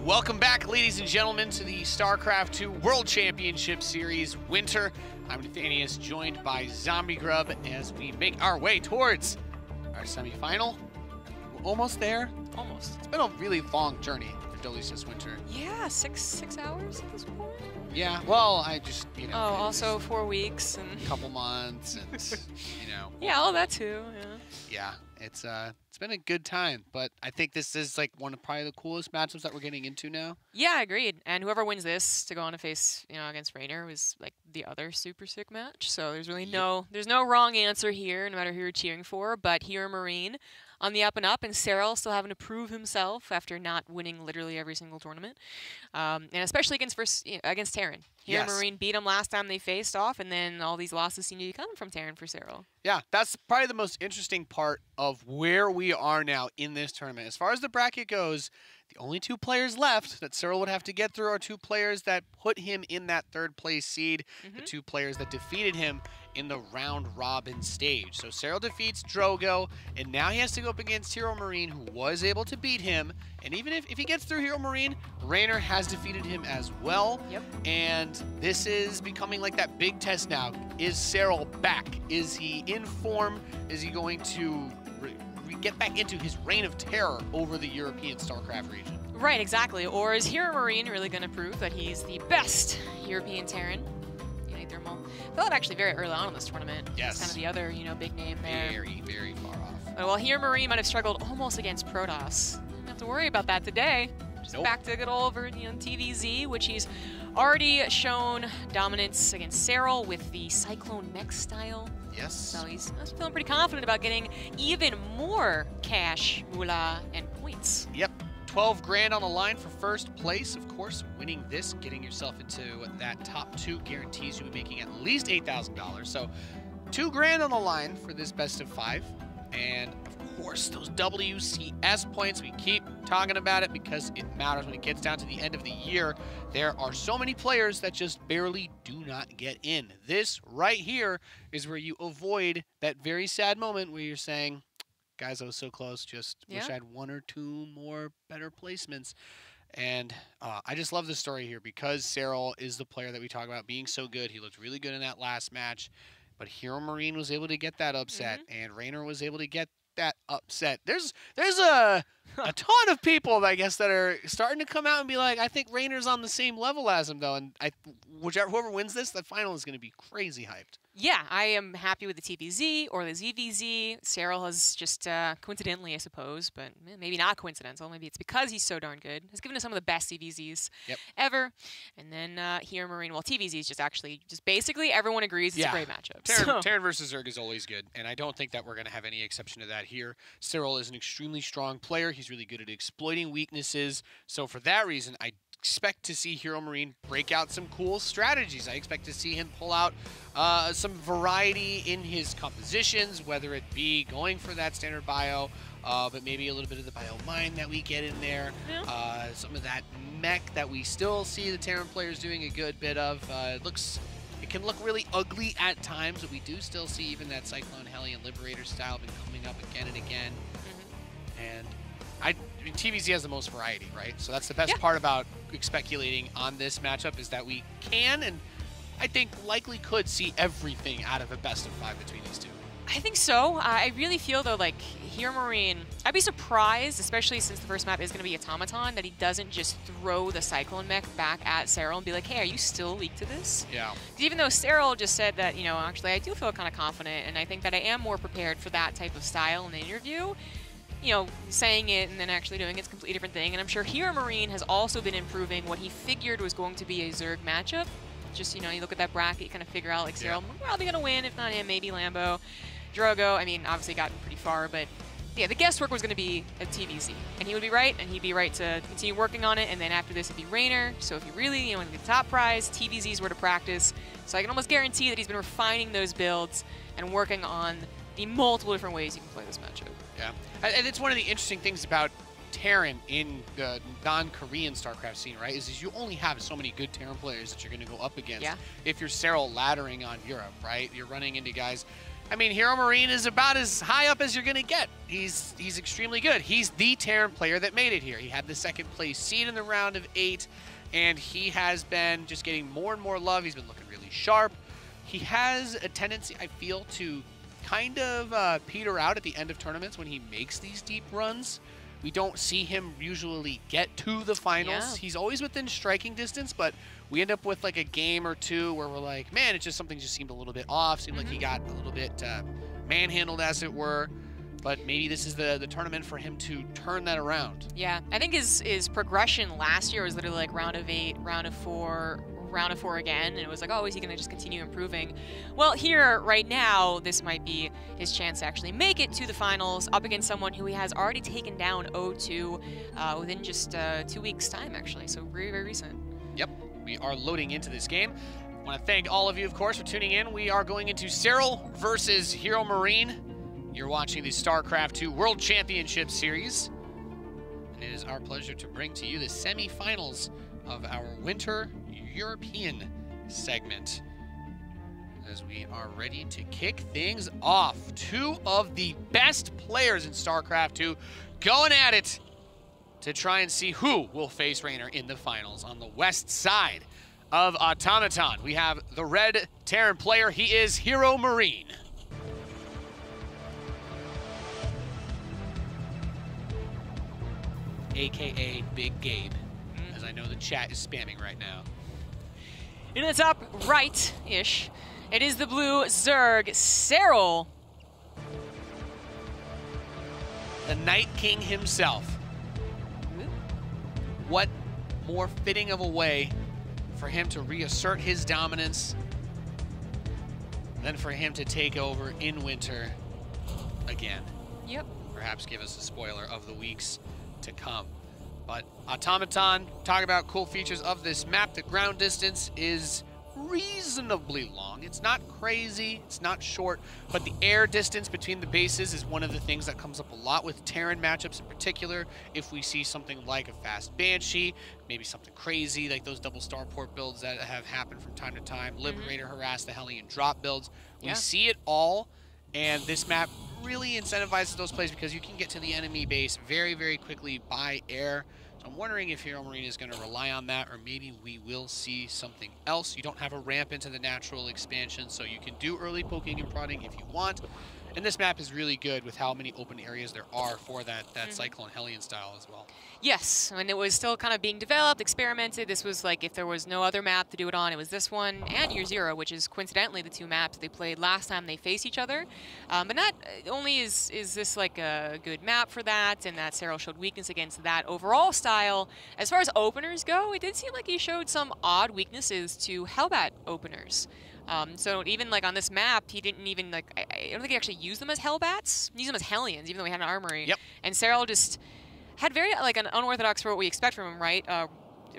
Welcome back, ladies and gentlemen, to the StarCraft 2 World Championship Series Winter. I'm Nathanius, joined by Zombie Grub, as we make our way towards our semifinal. We're almost there. Almost. It's been a really long journey for WCS Winter. Yeah, six hours at this point. Yeah, well, I just, you know. Oh, also 4 weeks and a couple months and, you know. Yeah, all that too, yeah. Yeah, it's been a good time, but I think this is like one of probably the coolest matchups that we're getting into now. Yeah, agreed. And whoever wins this to go on to face, against Rainer was like the other super sick match. So there's really there's no wrong answer here, no matter who you're cheering for. But HeroMarine on the up and up, and Serral still having to prove himself after not winning literally every single tournament, and especially against Terran. HeroMarine beat him last time they faced off, and then all these losses seem to be coming from Terran for Serral. Yeah, that's probably the most interesting part of where we are now in this tournament. As far as the bracket goes, the only 2 players left that Serral would have to get through are 2 players that put him in that 3rd place seed, the 2 players that defeated him in the round robin stage. So Serral defeats Drogo, and now he has to go up against HeroMarine, who was able to beat him. And even if he gets through HeroMarine, Rainer has defeated him as well. Yep. And this is becoming like that big test now. Is Serral back? Is he in form? Is he going to get back into his reign of terror over the European StarCraft region? Right, exactly. Or is HeroMarine really going to prove that he's the best European Terran? Thermal. Felt actually very early on in this tournament. Yes. It's kind of the other, big name there. Very, very far off. But while HeroMarine might have struggled almost against Protoss, don't have to worry about that today. Just back to good old TVZ, which he's already shown dominance against Serral with the Cyclone mech style. Yes. So he's feeling pretty confident about getting even more cash, moolah, and points. Yep. 12 grand on the line for 1st place. Of course, winning this, getting yourself into that top 2 guarantees you'll be making at least $8,000. So 2 grand on the line for this best of 5. And of course, those WCS points, we keep talking about it because it matters when it gets down to the end of the year. There are so many players that just barely do not get in. This right here is where you avoid that very sad moment where you're saying, guys, I was so close. Just wish I had 1 or 2 more better placements. And I just love this story here because Serral is the player that we talk about being so good. He looked really good in that last match. But HeroMarine was able to get that upset, and Rainer was able to get that upset. There's a ton of people, I guess, that are starting to come out and be like, I think Rainer's on the same level as him, though. And whoever wins this, that final is going to be crazy hyped. Yeah, I am happy with the TVZ or the ZvT. Serral has just, coincidentally, I suppose, but maybe not coincidental. Maybe it's because he's so darn good. Has given us some of the best ZvTs ever. And then HeroMarine, well, TVZ is just basically everyone agrees it's a great matchup. Terran versus Zerg is always good, and I don't think that we're going to have any exception to that here. Serral is an extremely strong player. He's really good at exploiting weaknesses. So for that reason, I expect to see HeroMarine break out some cool strategies. I expect to see him pull out some variety in his compositions, whether it be going for that standard bio, but maybe a little bit of the bio mine that we get in there, some of that mech that we still see the Terran players doing a good bit of. It can look really ugly at times, but we do still see even that Cyclone Hellion Liberator style been coming up again and again. And I mean, TVZ has the most variety, right? So that's the best part about speculating on this matchup is that we can and I think likely could see everything out of a best of 5 between these 2. I think so. I really feel, though, like HeroMarine, I'd be surprised, especially since the first map is going to be Automaton, that he doesn't just throw the Cyclone mech back at Serral and be like, hey, are you still weak to this? Yeah. Even though Serral just said that, actually I do feel kind of confident, and I think that I am more prepared for that type of style in the interview. Saying it and then actually doing it's a completely different thing. And I'm sure HeroMarine has also been improving what he figured was going to be a Zerg matchup. Just, you look at that bracket, you kind of figure out, like, Serral, probably going to win, if not him, maybe Lambo. Drogo, I mean, obviously gotten pretty far, but yeah, the guesswork was going to be a TVZ. And he would be right, and he'd be right to continue working on it, and then after this it'd be Rainer. So if you really, want to get the top prize, TVZ's where to practice. So I can almost guarantee that he's been refining those builds and working on the multiple different ways you can play this matchup. Yeah, and it's one of the interesting things about Terran in the non-Korean StarCraft scene, right, is you only have so many good Terran players that you're going to go up against if you're Serral laddering on Europe, right? You're running into guys I mean, HeroMarine is about as high up as you're going to get. He's extremely good. He's the Terran player that made it here. He had the second place seed in the round of 8, and he has been just getting more and more love. He's been looking really sharp. He has a tendency, I feel, to kind of peter out at the end of tournaments when he makes these deep runs. We don't see him usually get to the finals. Yeah. He's always within striking distance, but we end up with like a game or two where we're like, man, it's just something just seemed a little bit off. Seemed like he got a little bit manhandled, as it were. But maybe this is the tournament for him to turn that around. Yeah, I think his progression last year was literally like round of 8, round of 4, round of 4 again, and it was like, oh, is he going to just continue improving? Well, here, right now, this might be his chance to actually make it to the finals up against someone who he has already taken down 0-2 within just 2 weeks' time, actually, so very, very recent. Yep, we are loading into this game. I want to thank all of you, of course, for tuning in. We are going into Serral versus HeroMarine. You're watching the StarCraft 2 World Championship Series, and it is our pleasure to bring to you the semifinals of our Winter European segment as we are ready to kick things off. 2 of the best players in StarCraft 2 going at it to try and see who will face Raynor in the finals. On the west side of Automaton, we have the red Terran player. He is HeroMarine. AKA Big Gabe, as I know the chat is spamming right now. In the top right-ish, it is the blue Zerg, Serral. The Night King himself. What more fitting of a way for him to reassert his dominance than for him to take over in winter again. Yep. Perhaps give us a spoiler of the weeks to come. But Automaton, talk about cool features of this map. The ground distance is reasonably long. It's not crazy, it's not short, but the air distance between the bases is one of the things that comes up a lot with Terran matchups in particular. If we see something like a fast Banshee, maybe something crazy like those double starport builds that have happened from time to time, Liberator harass, the Hellion drop builds, we see it all, and this map really incentivizes those plays because you can get to the enemy base very, very quickly by air. So I'm wondering if HeroMarine is going to rely on that, or maybe we will see something else. You don't have a ramp into the natural expansion, so you can do early poking and prodding if you want. And this map is really good with how many open areas there are for that Cyclone Hellion style as well. Yes, and it was still kind of being developed, experimented. This was like, if there was no other map to do it on, it was this one and Year Zero, which is coincidentally the 2 maps they played last time they faced each other. But not only is this like a good map for that, and that Serral showed weakness against that overall style, as far as openers go, it did seem like he showed some odd weaknesses to Hellbat openers. So even like on this map, he didn't even like, I don't think he actually used them as Hellbats. He used them as Hellions, even though he had an armory. Yep. And Serral just had very like an unorthodox, for what we expect from him, right?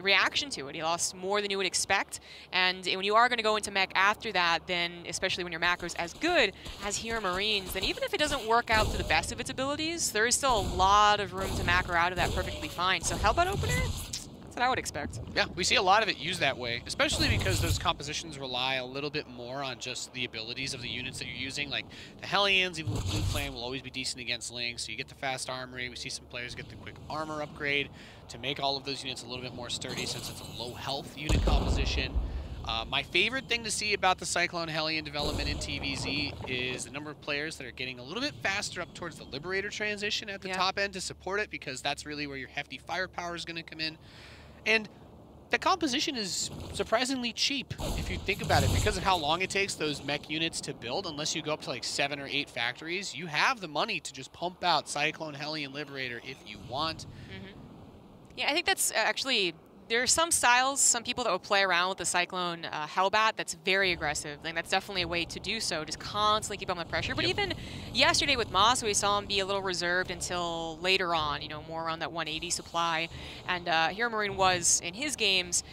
Reaction to it. He lost more than you would expect. And when you are going to go into mech after that, then especially when your macro's as good as HeroMarine's, then even if it doesn't work out to the best of its abilities, there is still a lot of room to macro out of that perfectly fine. So Hellbat opener? That's what I would expect. Yeah, we see a lot of it used that way, especially because those compositions rely a little bit more on just the abilities of the units that you're using. Like the Hellions, even with Blue Flame, will always be decent against Link, so you get the fast armory. We see some players get the quick armor upgrade to make all of those units a little bit more sturdy since it's a low health unit composition. My favorite thing to see about the Cyclone Hellion development in TVZ is the number of players that are getting a little bit faster up towards the Liberator transition at the top end to support it, because that's really where your hefty firepower is going to come in. And the composition is surprisingly cheap, if you think about it, because of how long it takes those mech units to build. Unless you go up to like 7 or 8 factories, you have the money to just pump out Cyclone Hellion Liberator if you want. Yeah, I think that's actually, there are some styles, some people that will play around with the Cyclone Hellbat that's very aggressive. I think that's definitely a way to do so, just constantly keep on the pressure. But even yesterday with Moss, we saw him be a little reserved until later on, you know, more around that 180 supply. And HeroMarine was, in his games,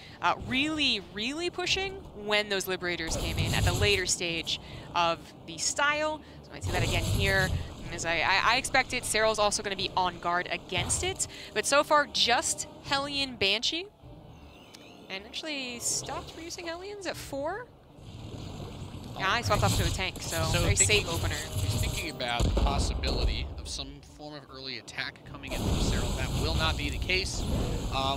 really, really pushing when those Liberators came in at the later stage of the style. So I see that again here. As I expected, Serral's also going to be on guard against it. But so far, just Hellion Banshee. And actually stopped producing Hellions at 4. Yeah, I swapped off to a tank, so very safe opener. He's thinking about the possibility of some form of early attack coming in from Serral. That will not be the case.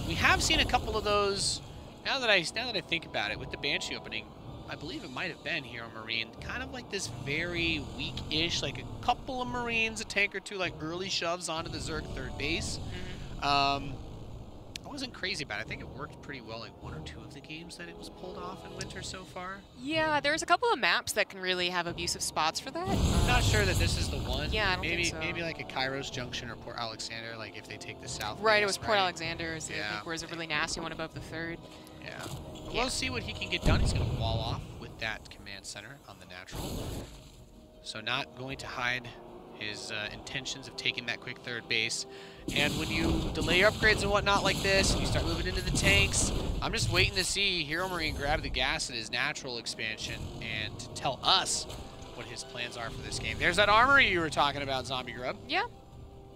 We have seen a couple of those. Now that I think about it, with the Banshee opening, I believe it might have been HeroMarine, kind of like this very weak-ish, like a couple of Marines, a tank or two, like early shoves onto the Zerg third base. I wasn't crazy about it. I think it worked pretty well in one or two of the games that it was pulled off in Winter so far. Yeah, there's a couple of maps that can really have abusive spots for that. I'm not sure that this is the one. Yeah, I don't think so. Maybe like a Kairos Junction or Port Alexander, like if they take the south. Right, base, it was Port Alexander, I think, whereas a really nasty one above the third. Yeah. We'll see what he can get done. He's going to wall off with that command center on the natural. So not going to hide his intentions of taking that quick third base. And when you delay your upgrades and whatnot like this, and you start moving into the tanks, I'm just waiting to see HeroMarine grab the gas in his natural expansion and tell us what his plans are for this game. There's that armory you were talking about, Zombie Grub. Yeah.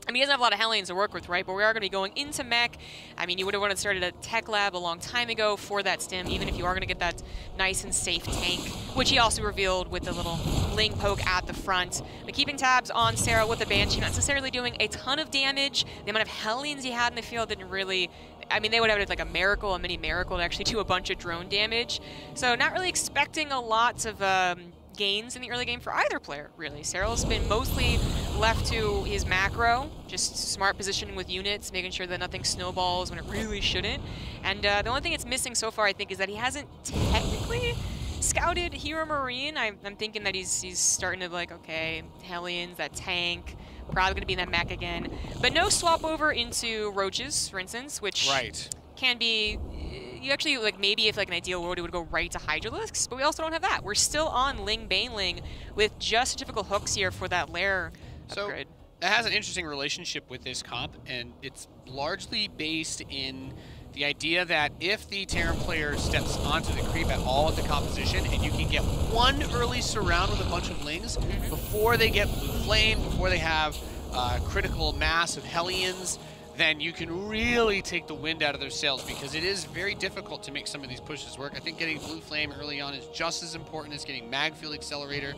I mean, he doesn't have a lot of Hellions to work with, right? But we are going to be going into mech. I mean, you would have wanted to start at a tech lab a long time ago for that stim, even if you are going to get that nice and safe tank, which he also revealed with the little Ling poke at the front. But keeping tabs on Serral with the Banshee, not necessarily doing a ton of damage. The amount of Hellions he had in the field didn't really... I mean, they would have it like a Miracle, a mini Miracle to actually do a bunch of drone damage. So not really expecting a lot of... gains in the early game for either player, really. Serral's been mostly left to his macro, just smart positioning with units, making sure that nothing snowballs when it really shouldn't. And the only thing it's missing so far, I think, is that he hasn't technically scouted HeroMarine. I'm thinking that he's starting to like, okay, Hellions, that tank, probably going to be in that mech again. But no swap over into Roaches, for instance, which can be... You actually, like, maybe if, like, an ideal world, it would go right to Hydralisks, but we also don't have that. We're still on Ling Baneling with just typical hooks here for that lair upgrade. It has an interesting relationship with this comp, and it's largely based in the idea that if the Terran player steps onto the creep at all at the composition, and you can get one early surround with a bunch of Lings before they get Blue Flame, before they have critical mass of Hellions, then you can really take the wind out of their sails, because it is very difficult to make some of these pushes work. I think getting Blue Flame early on is just as important as getting Mag Field Accelerator.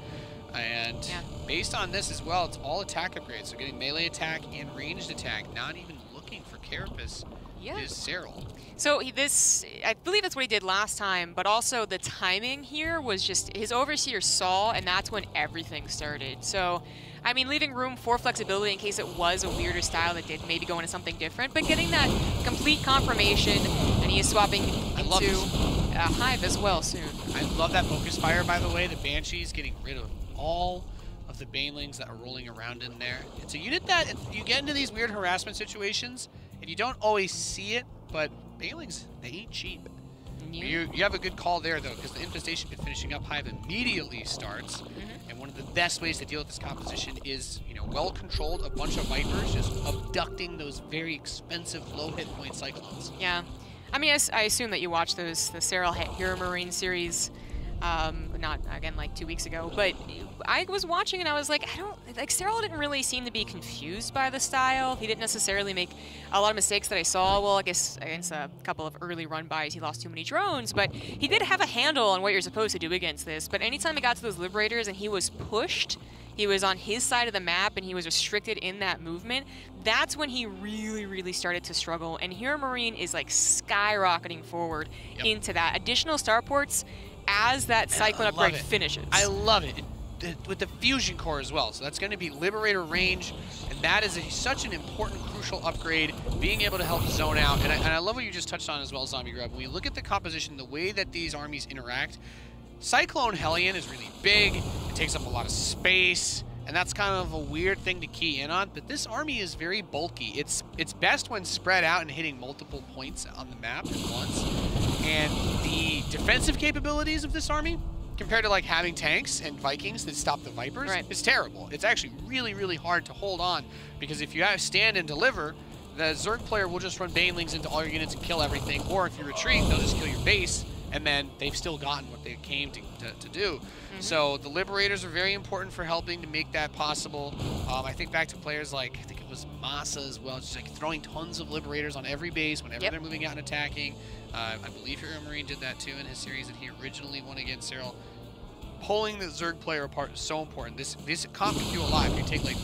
And based on this as well, it's all attack upgrades. So getting melee attack and ranged attack, not even looking for Carapace, is Serral. So I believe that's what he did last time, but also the timing here was just his Overseer saw, and that's when everything started. So, I mean, leaving room for flexibility in case it was a weirder style that did maybe go into something different, but getting that complete confirmation, and he is swapping into a Hive as well soon. I love that Focus Fire, by the way. The Banshee's getting rid of all of the Banelings that are rolling around in there. It's a unit that you get into these weird harassment situations, and you don't always see it, but Banelings, they ain't cheap. You have a good call there, though, because the infestation pit finishing up Hive immediately starts. And one of the best ways to deal with this composition is, you know, well-controlled, a bunch of Vipers just abducting those very expensive low hit point Cyclones. Yeah. I mean, I assume that you watched the Serral HeroMarine series, not, again, like 2 weeks ago, but I was watching and I was like, Serral didn't really seem to be confused by the style. He didn't necessarily make a lot of mistakes that I saw. Well, I guess against a couple of early run-bys, he lost too many drones, but he did have a handle on what you're supposed to do against this. But anytime it got to those Liberators and he was pushed, he was on his side of the map and he was restricted in that movement, that's when he really, really started to struggle. And HeroMarine is like skyrocketing forward into that. Additional starports as that Cyclone upgrade finishes. I love it. With the Fusion Core as well. So that's going to be Liberator range, and that is such an important, crucial upgrade, being able to help zone out. And I love what you just touched on as well, Zombie Grub. When we look at the composition, the way that these armies interact, Cyclone Hellion is really big, it takes up a lot of space, and that's kind of a weird thing to key in on, but this army is very bulky. It's best when spread out and hitting multiple points on the map at once. And the defensive capabilities of this army, compared to like having tanks and Vikings that stop the Vipers, is terrible. It's actually really, really hard to hold on, because if you have stand and deliver, the Zerg player will just run Banelings into all your units and kill everything, or if you retreat, they'll just kill your base, and then they've still gotten what they came to do. So the Liberators are very important for helping to make that possible. I think back to players like, I think it was Massa as well, just like throwing tons of Liberators on every base whenever they're moving out and attacking. I believe HeroMarine did that too in his series that he originally won against Serral. pulling the Zerg player apart is so important. This comp can do a lot. If you take like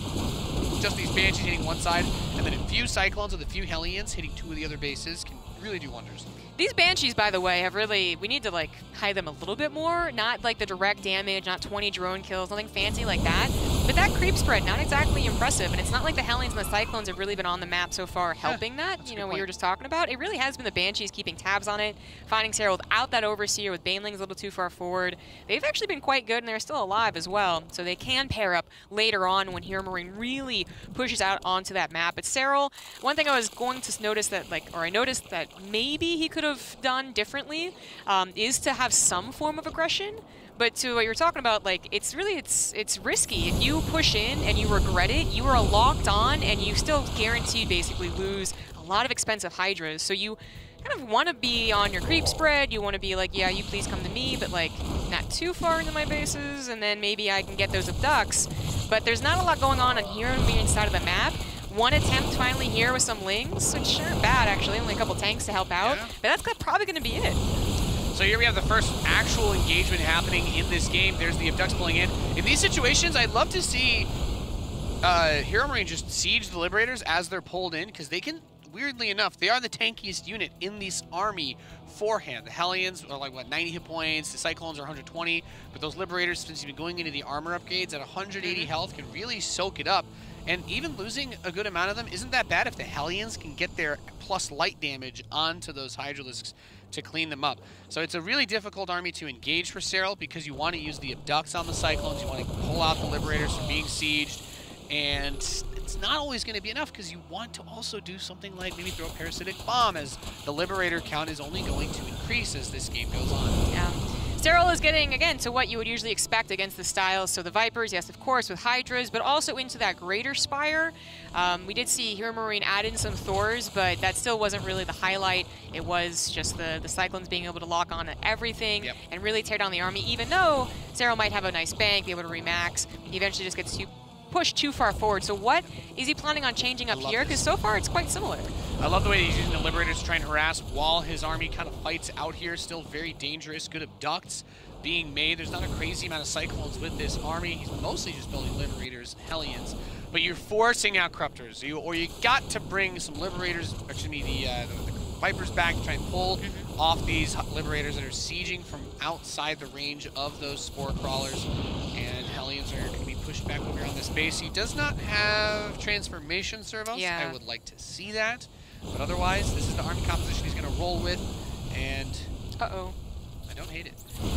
just these Banshees hitting one side, and then a few Cyclones with a few Hellions hitting 2 of the other bases can really do wonders. These Banshees, by the way, have really, we need to like hide them a little bit more. Not like the direct damage, not 20 drone kills, nothing fancy like that. But that creep spread, not exactly impressive. And it's not like the Hellions and the Cyclones have really been on the map so far helping that. You know, what you were just talking about. It really has been the Banshees keeping tabs on it, finding Serral without that Overseer, with Banelings a little too far forward. They've actually been quite good, and they're still alive as well. So they can pair up later on when HeroMarine really pushes out onto that map. But Serral, one thing I was going to notice that, like, or I noticed that maybe he could have done differently, is to have some form of aggression. But to what you were talking about, like, it's really, it's risky. If you push in and you regret it, you are locked on and you still guaranteed basically lose a lot of expensive Hydras. So you kind of want to be on your creep spread. You want to be like, yeah, you please come to me, but like not too far into my bases, and then maybe I can get those abducts. But there's not a lot going on here on the inside of the map. One attempt finally here with some Lings, which sure bad actually, only a couple tanks to help out, but that's probably going to be it. So here we have the first actual engagement happening in this game. There's the abducts pulling in. In these situations, I'd love to see HeroMarine just siege the Liberators as they're pulled in, because they can, weirdly enough, they are the tankiest unit in this army forehand. The Hellions are like, what, 90 hit points, the Cyclones are 120, but those Liberators, since you've been going into the armor upgrades at 180 health, can really soak it up. And even losing a good amount of them isn't that bad if the Hellions can get their plus light damage onto those Hydralisks to clean them up. So it's a really difficult army to engage for Serral, because you want to use the abducts on the Cyclones, you want to pull out the Liberators from being sieged, and it's not always going to be enough, because you want to also do something like maybe throw a Parasitic Bomb, as the Liberator count is only going to increase as this game goes on. Yeah. Serral is getting, again, to what you would usually expect against the styles. So the Vipers, yes, of course, with Hydras, but also into that Greater Spire. We did see HeroMarine add in some Thors, but that still wasn't really the highlight. It was just the Cyclones being able to lock on to everything and really tear down the army, even though Serral might have a nice bank, be able to remax. He eventually just gets pushed too far forward. So what is he planning on changing up here? Because so far it's quite similar. I love the way he's using the Liberators to try and harass while his army kind of fights out here. Still very dangerous. Good abducts being made. There's not a crazy amount of Cyclones with this army. He's mostly just building Liberators, Hellions. But you're forcing out Corruptors. Or you got to bring some Liberators, actually the Vipers back to try and pull off these Liberators that are sieging from outside the range of those Spore Crawlers. And Hellions are going to be pushed back over on this base. He does not have Transformation Servos. Yeah. I would like to see that. But otherwise, this is the army composition he's going to roll with, and uh-oh. I don't hate it.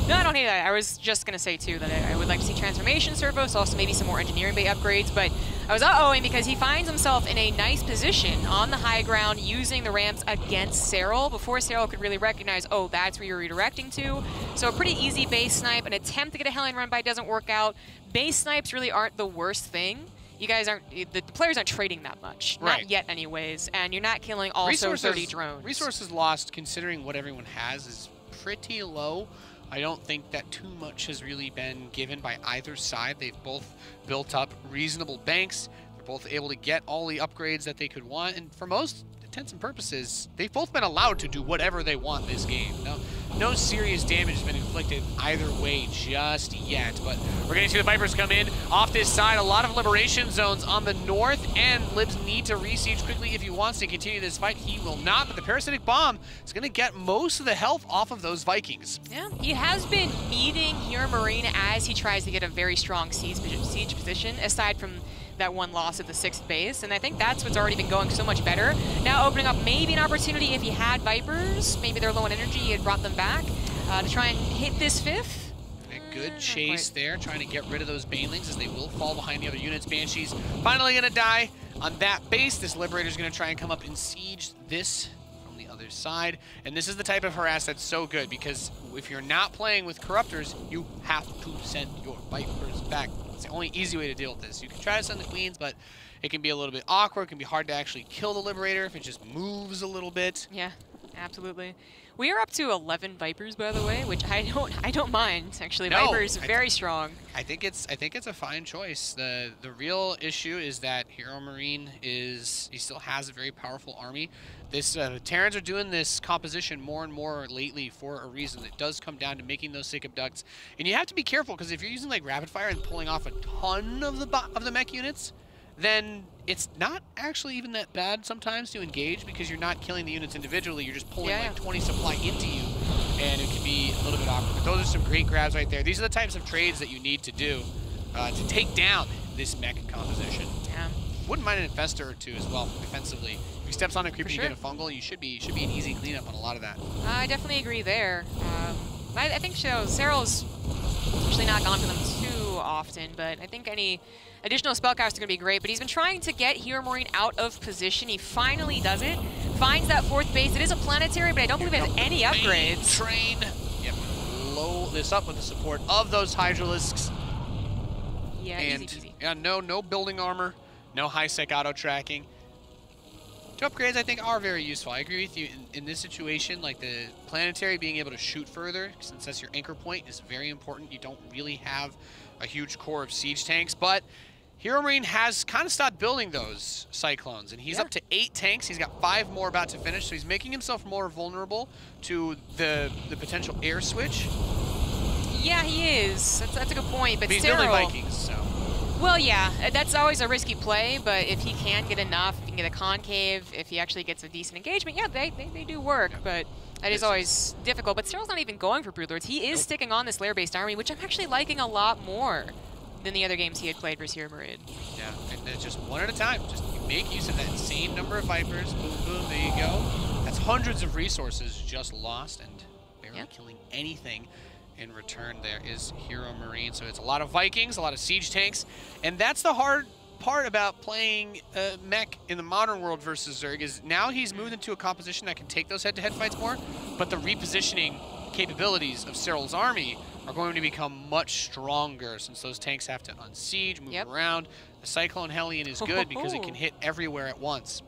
No, I don't hate that. I was just going to say, too, that I would like to see Transformation Servos, also maybe some more Engineering Bay upgrades, but I was uh-ohing because he finds himself in a nice position on the high ground using the ramps against Serral before Serral could really recognize, oh, that's where you're redirecting to. So a pretty easy base snipe. An attempt to get a Hellion run by doesn't work out. Base snipes really aren't the worst thing. You guys aren't, the players aren't trading that much. Right. Not yet anyways, and you're not killing also 30 drones. Resources lost, considering what everyone has, is pretty low. I don't think that too much has really been given by either side. They've both built up reasonable banks. They're both able to get all the upgrades that they could want, and for most intents and purposes, they've both been allowed to do whatever they want this game. No serious damage has been inflicted either way just yet, but we're going to see the Vipers come in off this side. A lot of liberation zones on the north end. Libs need to re-siege quickly if he wants to continue this fight. He will not, but the Parasitic Bomb is going to get most of the health off of those Vikings. Yeah, he has been meeting HeroMarine as he tries to get a very strong siege position, aside from that one loss at the 6th base, and I think that's what's already been going so much better. Now opening up maybe an opportunity if he had Vipers, maybe they're low on energy, he had brought them back to try and hit this 5th. A good chase there, trying to get rid of those Banelings as they will fall behind the other units. Banshees finally going to die on that base. This Liberator's going to try and come up and siege this from the other side, and this is the type of harass that's so good, because if you're not playing with Corruptors, you have to send your Vipers back. It's the only easy way to deal with this. You can try to send the Queens, but it can be a little bit awkward. It can be hard to actually kill the Liberator if it just moves a little bit. Yeah. Absolutely. We are up to 11 Vipers, by the way, which I don't mind. Actually, No, Vipers very strong. I think it's a fine choice. The real issue is that HeroMarine he still has a very powerful army. This Terrans are doing this composition more and more lately for a reason. It does come down to making those sick abducts, and you have to be careful because if you're using like rapid fire and pulling off a ton of the mech units, then it's not actually even that bad sometimes to engage because you're not killing the units individually. You're just pulling like 20 supply into you, and it can be a little bit awkward. But those are some great grabs right there. These are the types of trades that you need to do to take down this mech composition. Yeah. Wouldn't mind an infestor or two as well defensively. If he steps on a creeper and you get a fungal, you should be an easy cleanup on a lot of that. I definitely agree there. I think Serral's actually not gone for them too often, but I think any additional spellcasts are going to be great, but he's been trying to get HeroMarine out of position. He finally does it. Finds that 4th base. It is a planetary, but I don't believe it has any upgrades. Train. Yep. Blow this up with the support of those Hydralisks. Yeah, and easy peasy. Yeah, no building armor, no high-sec auto-tracking. 2 upgrades I think are very useful. I agree with you in this situation, like the planetary being able to shoot further, since that's your anchor point, is very important. You don't really have a huge core of siege tanks, but HeroMarine has kind of stopped building those Cyclones, and he's up to 8 tanks. He's got 5 more about to finish, so he's making himself more vulnerable to the potential air switch. Yeah, he is. That's a good point, but he's building Vikings, so. Well, yeah, that's always a risky play, but if he can get enough, if he can get a concave, if he actually gets a decent engagement, yeah, they do work, but that is always difficult. But Serral's not even going for Broodlords. He is sticking on this lair-based army, which I'm actually liking a lot more than the other games he had played versus HeroMarine. Yeah, and just one at a time. Just make use of that same number of Vipers. Boom, boom, there you go. That's hundreds of resources just lost and barely killing anything. In return, there is HeroMarine. So it's a lot of Vikings, a lot of siege tanks, and that's the hard part about playing mech in the modern world versus Zerg is now he's moved into a composition that can take those head-to-head fights more, but the repositioning capabilities of Serral's army are going to become much stronger since those tanks have to unsiege, move around. The Cyclone Hellion is good because it can hit everywhere at once.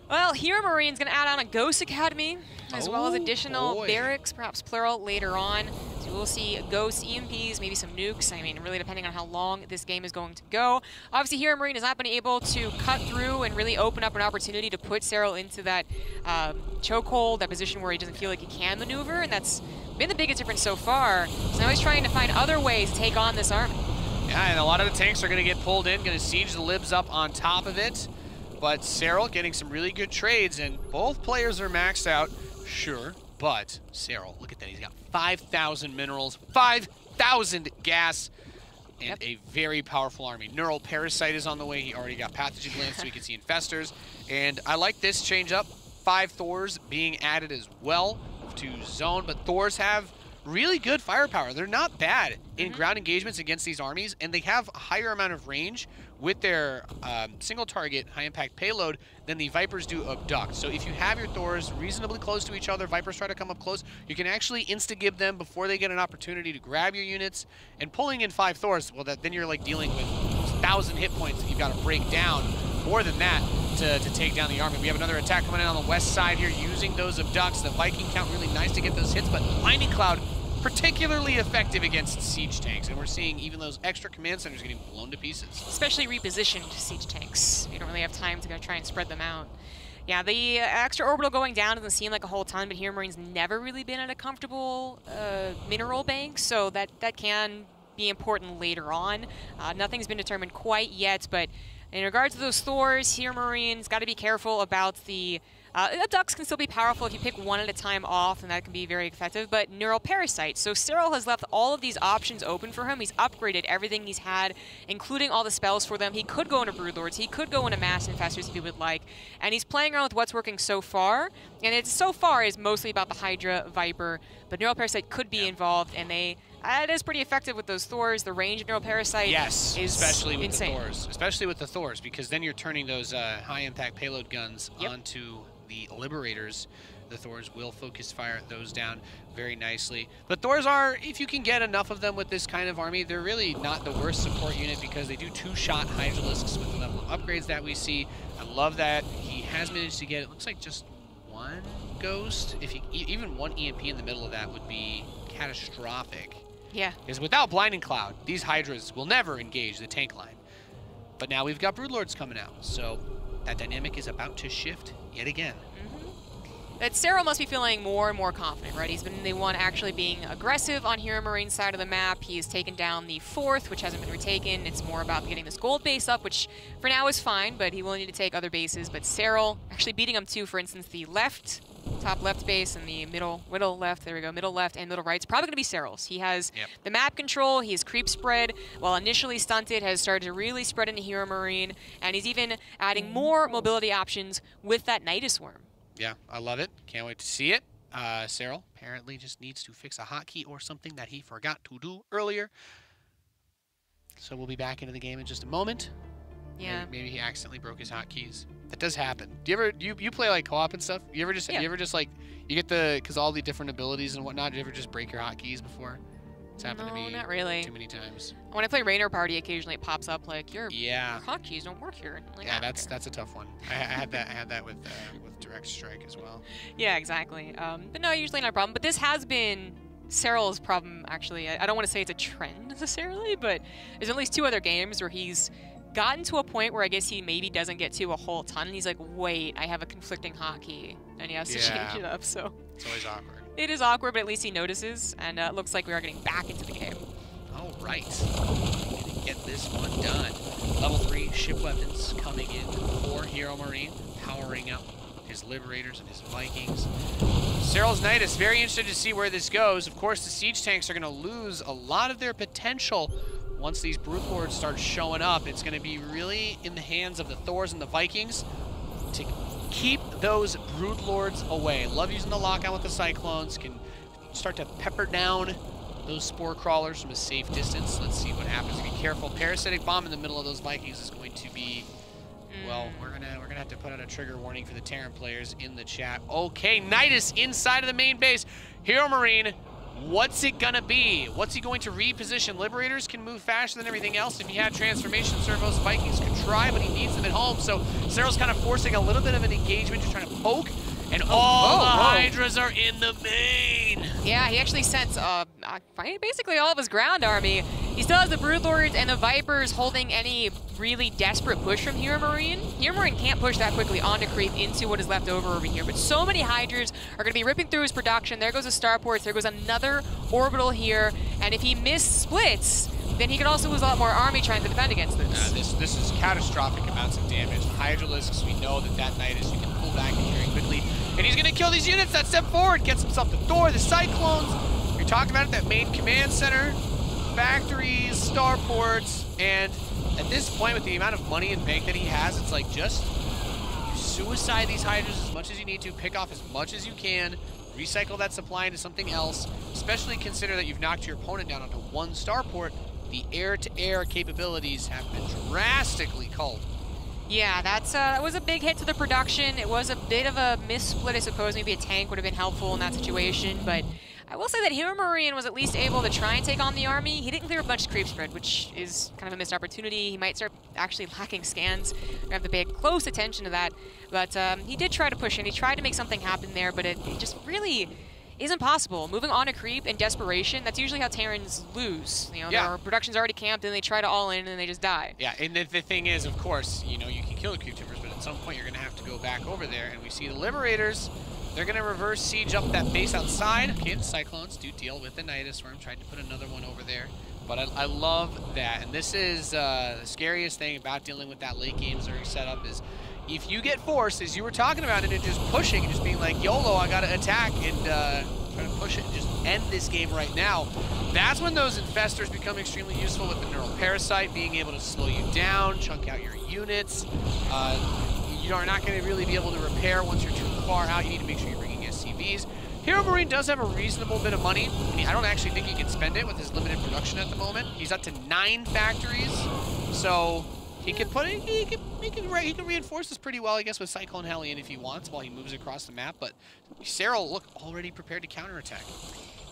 Well, HeroMarine's going to add on a Ghost Academy, as well as additional barracks, perhaps plural, later on. So we'll see Ghost EMPs, maybe some nukes. I mean, really depending on how long this game is going to go. Obviously, HeroMarine has not been able to cut through and really open up an opportunity to put Serral into that chokehold, that position where he doesn't feel like he can maneuver, and that's been the biggest difference so far. So now he's trying to find other ways to take on this army. Yeah, and a lot of the tanks are going to get pulled in, going to siege the libs up on top of it. But Serral getting some really good trades, and both players are maxed out, sure, but Serral, look at that, he's got 5,000 minerals, 5,000 gas, and a very powerful army. Neural Parasite is on the way, he already got Pathogen Glands so he can see infestors, and I like this change up, 5 Thors being added as well to zone, but Thors have really good firepower. They're not bad in ground engagements against these armies, and they have a higher amount of range with their single target high impact payload than the Vipers do abduct. So if you have your Thors reasonably close to each other, Vipers try to come up close, you can actually insta-gib them before they get an opportunity to grab your units. And pulling in 5 Thors, well, then you're like dealing with 1,000 hit points that you've got to break down, more than that, to take down the army. We have another attack coming in on the west side here using those abducts. The Viking count really nice to get those hits, but Lightning Cloud particularly effective against siege tanks, and we're seeing even those extra command centers getting blown to pieces. Especially repositioned siege tanks. You don't really have time to go try and spread them out. Yeah, the extra orbital going down doesn't seem like a whole ton, but HeroMarine's never really been at a comfortable mineral bank, so that can be important later on. Nothing's been determined quite yet, but in regards to those Thors, HeroMarine's got to be careful about the abducts can still be powerful if you pick one at a time off, and that can be very effective, but Neural Parasite. So Serral has left all of these options open for him. He's upgraded everything he's had, including all the spells for them. He could go into Broodlords, he could go into Mass Infestors if he would like, and he's playing around with what's working so far, and it so far is mostly about the Hydra, Viper, but Neural Parasite could be involved, and it is pretty effective with those Thors. The range of Neural Parasite is especially with insane. the Thors. Especially with the Thors, because then you're turning those high-impact payload guns onto the Liberators. The Thors will focus fire those down very nicely. But Thors are, if you can get enough of them with this kind of army, they're really not the worst support unit because they do 2-shot Hydralisks with the level of upgrades that we see. I love that. He has managed to get, it looks like just one Ghost. If you, even one EMP in the middle of that would be catastrophic. Yeah. Because without Blinding Cloud, these Hydras will never engage the tank line. But now we've got Broodlords coming out, so that dynamic is about to shift yet again. That Serral must be feeling more and more confident, right? He's been the one actually being aggressive on HeroMarine's side of the map. He has taken down the 4th, which hasn't been retaken. It's more about getting this gold base up, which for now is fine, but he will need to take other bases. But Serral actually beating him too, for instance, the top left base and the middle left, there we go, middle left and middle right's probably going to be Serral's. He has the map control, he has creep spread, while initially stunted, has started to really spread into HeroMarine, and he's even adding more mobility options with that Nidus Worm. Yeah, I love it. Can't wait to see it. Serral apparently just needs to fix a hotkey or something that he forgot to do earlier. So we'll be back into the game in just a moment. Yeah. Maybe he accidentally broke his hotkeys. That does happen. Do you ever you play like co-op and stuff? You ever just like you get because all the different abilities and whatnot? Do you ever just break your hotkeys before? It's happened to me not really. Too many times. When I play Rainer Party, occasionally it pops up like your yeah hotkeys don't work here. Like, yeah, that's a tough one. I had that with Direct Strike as well. Yeah, exactly. But no, usually not a problem. But this has been Serral's problem, actually. I don't want to say it's a trend necessarily, but there's at least 2 other games where he's gotten to a point where I guess he maybe doesn't get to a whole ton, and he's like, wait, I have a conflicting hotkey, and he has to change it up, so. It's always awkward. It is awkward, but at least he notices, and it looks like we are getting back into the game. All right. Gonna get this one done. Level 3 ship weapons coming in for HeroMarine, powering up his Liberators and his Vikings. Serral's Nidus, very interested to see where this goes. Of course, the siege tanks are going to lose a lot of their potential once these Broodlords start showing up. It's going to be really in the hands of the Thors and the Vikings to keep those Broodlords away. Love using the lockdown with the Cyclones. Can start to pepper down those Spore Crawlers from a safe distance. Let's see what happens. Be careful. Parasitic Bomb in the middle of those Vikings is going to be... Well, we're gonna have to put out a trigger warning for the Terran players in the chat. Okay, Nidus inside of the main base. HeroMarine, what's it gonna be? What's he going to reposition? Liberators can move faster than everything else. If he had Transformation Servos, Vikings could try, but he needs them at home. So Serral's kind of forcing a little bit of an engagement, just trying to poke. And all the Hydras are in the main. Yeah, he actually sent basically all of his ground army. He still has the Broodlords and the Vipers holding any really desperate push from HeroMarine. HeroMarine can't push that quickly onto creep into what is left over here, but so many Hydras are going to be ripping through his production. There goes a starport, there goes another orbital here, and if he splits, then he could also lose a lot more army trying to defend against this. This is catastrophic amounts of damage. Hydralisks, we know that Nidus, you can pull back and very quickly. And he's going to kill these units that step forward, gets himself the Thor, the Cyclones. You're talking about it, that main command center, factories, starports, and at this point, with the amount of money and bank that he has, it's like just suicide these Hydras as much as you need to, pick off as much as you can, recycle that supply into something else, especially consider that you've knocked your opponent down onto 1 starport. The air-to-air capabilities have been drastically culled. Yeah, that was a big hit to the production. It was a bit of a missplit, I suppose. Maybe a tank would have been helpful in that situation, but I will say that HeroMarine was at least able to try and take on the army. He didn't clear a bunch of creep spread, which is kind of a missed opportunity. He might start actually lacking scans. We have to pay close attention to that, but he did try to push in. He tried to make something happen there, but it just really isn't possible. Moving on to creep in desperation, that's usually how Terrans lose. You know, their production's already camped, and they try to all in, and they just die. Yeah, and the thing is, of course, you know, you can kill the creep timbers, but at some point you're going to have to go back over there, and we see the Liberators. They're going to reverse siege up that base outside. Okay, the Cyclones do deal with the Nidus Worm, tried to put another one over there. But I love that, and this is the scariest thing about dealing with that late game Zerg setup is if you get forced, as you were talking about it, and just pushing and just being like, YOLO, I got to attack and try to push it and just end this game right now, that's when those infestors become extremely useful with the Neural Parasite, being able to slow you down, chunk out your units. You are not going to really be able to repair once you're too far out. You need to make sure you're bringing SCVs. HeroMarine does have a reasonable bit of money. I don't actually think he can spend it with his limited production at the moment. He's up to 9 factories, so he could put it. He can reinforce this pretty well, I guess, with Cyclone Hellion if he wants while he moves across the map. But Serral, look, already prepared to counterattack.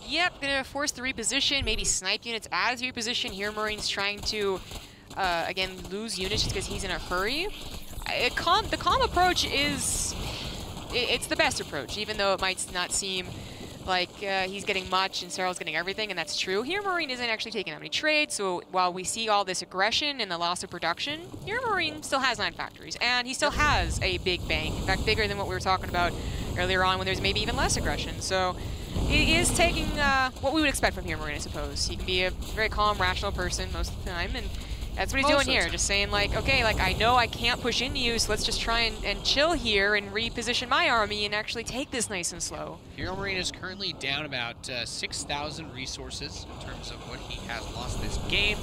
Yep, gonna force the reposition, maybe snipe units as he reposition. HeroMarine's trying to again lose units just because he's in a hurry. The calm approach is it's the best approach, even though it might not seem like he's getting much and Serral's getting everything, and that's true. HeroMarine isn't actually taking that many trades, so while we see all this aggression and the loss of production, HeroMarine still has 9 factories, and he still has a big bank. In fact, bigger than what we were talking about earlier on when there's maybe even less aggression. So he is taking what we would expect from HeroMarine, I suppose. He can be a very calm, rational person most of the time, and that's what he's doing here, just saying like, okay, like I know I can't push into you, so let's just try and chill here and reposition my army and actually take this nice and slow. HeroMarine is currently down about 6,000 resources in terms of what he has lost this game,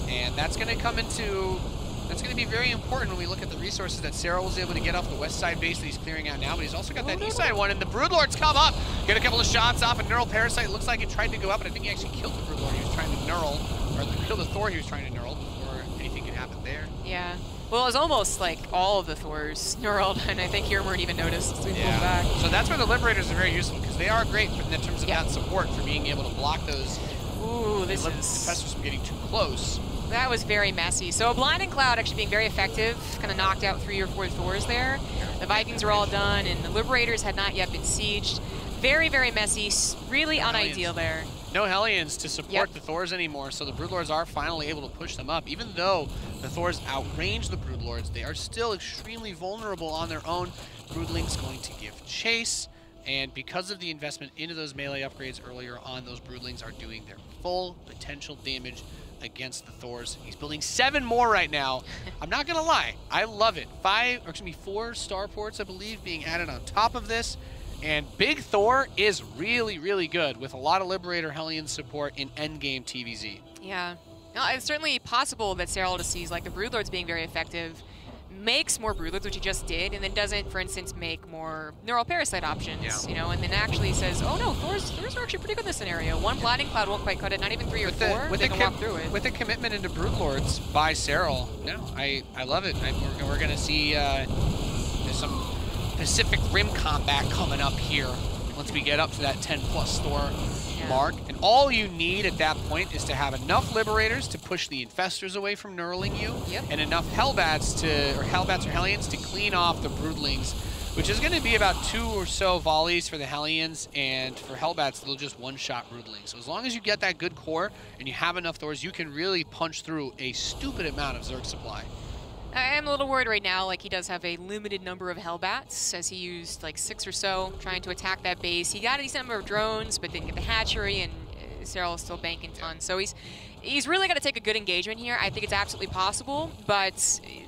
and that's going to come into, that's going to be very important when we look at the resources that Serral was able to get off the west side base that he's clearing out now, but he's also got that east side one, and the Broodlords come up, get a couple of shots off, a Neural Parasite. It looks like it tried to go up, but I think he actually killed the Broodlord he was trying to neural, or killed the Thor he was trying to neural. Anything could happen there. Yeah. Well, it was almost like all of the Thors neuraled, and I think HeroMarine even noticed as we pulled back. So that's where the Liberators are very useful, because they are great in terms of that support for being able to block those infestors from getting too close. That was very messy. So a Blinding Cloud actually being very effective, kind of knocked out 3 or 4 Thors there. The Vikings are all done, and the Liberators had not yet been sieged. Very, very messy, really unideal there. No Hellions to support the Thors anymore, so the Broodlords are finally able to push them up. Even though the Thors outrange the Broodlords, they are still extremely vulnerable on their own. Broodling's going to give chase, and because of the investment into those melee upgrades earlier on, those Broodlings are doing their full potential damage against the Thors. He's building 7 more right now. I'm not gonna lie, I love it. 4 starports, I believe, being added on top of this. And Big Thor is really, really good with a lot of Liberator Hellion support in endgame TVZ. Yeah. No, it's certainly possible that Serral just sees like the Broodlords being very effective, makes more Broodlords, which he just did, and then doesn't, for instance, make more Neural Parasite options, you know, and then actually says, oh no, Thors are actually pretty good in this scenario. 1 Blinding Cloud won't quite cut it, not even 3 or 4, they can walk through it. With a commitment into Broodlords by Serral, no, I love it. We're going to see there's some Pacific Rim combat coming up here once we get up to that 10+ Thor mark. And all you need at that point is to have enough Liberators to push the Infestors away from knurling you, and enough Hellbats or Hellions to clean off the Broodlings, which is going to be about 2 or so volleys for the Hellions, and for Hellbats, they'll just one-shot Broodlings. So as long as you get that good core and you have enough Thors, you can really punch through a stupid amount of Zerg supply. I am a little worried right now, like he does have a limited number of Hellbats, as he used like 6 or so trying to attack that base. He got a decent number of drones, but didn't get the hatchery, and Serral is still banking tons. So he's really got to take a good engagement here. I think it's absolutely possible, but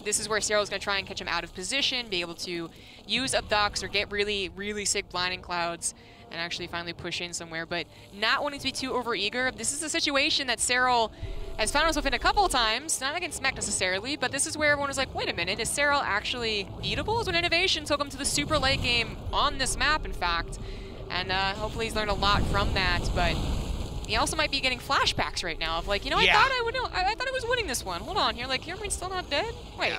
this is where Serral's going to try and catch him out of position, be able to use abducts or get really, really sick Blinding Clouds and actually finally push in somewhere, but not wanting to be too overeager. This is a situation that Serral has found himself in a couple of times, not against Mech necessarily, but this is where everyone was like, wait a minute, is Serral actually beatable? Is when Innovation took him to the super late game on this map, in fact, and hopefully he's learned a lot from that, but he also might be getting flashbacks right now of like, you know, I thought I would know, I thought I was winning this one. Hold on, here, like, HeroMarine's still not dead? Wait.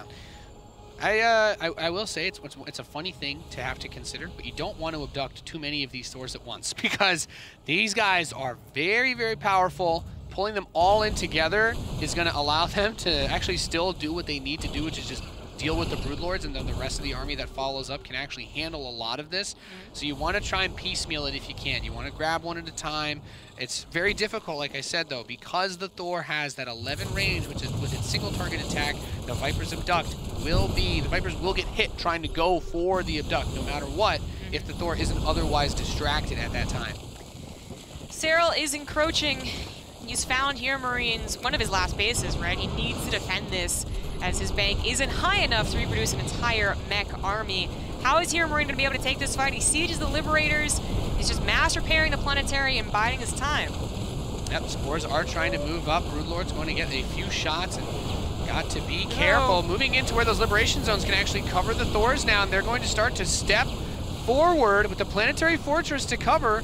I will say it's a funny thing to have to consider, but you don't want to abduct too many of these Thors at once, because these guys are very, very powerful. Pulling them all in together is going to allow them to actually still do what they need to do, which is just deal with the Broodlords, and then the rest of the army that follows up can actually handle a lot of this. So you want to try and piecemeal it if you can. You want to grab one at a time. It's very difficult, like I said, though, because the Thor has that 11 range, which is with its single target attack. The Viper's abduct the Vipers will get hit trying to go for the abduct, no matter what, if the Thor isn't otherwise distracted at that time. Serral is encroaching. He's found HeroMarine's one of his last bases, right? He needs to defend this as his bank isn't high enough to reproduce an entire mech army. How is HeroMarine going to be able to take this fight? He sieges the Liberators. He's just mass repairing the planetary and biding his time. Yep, Spores are trying to move up. Broodlord's going to get a few shots and got to be careful. Moving into where those Liberation Zones can actually cover the Thors now, and they're going to start to step forward with the Planetary Fortress to cover.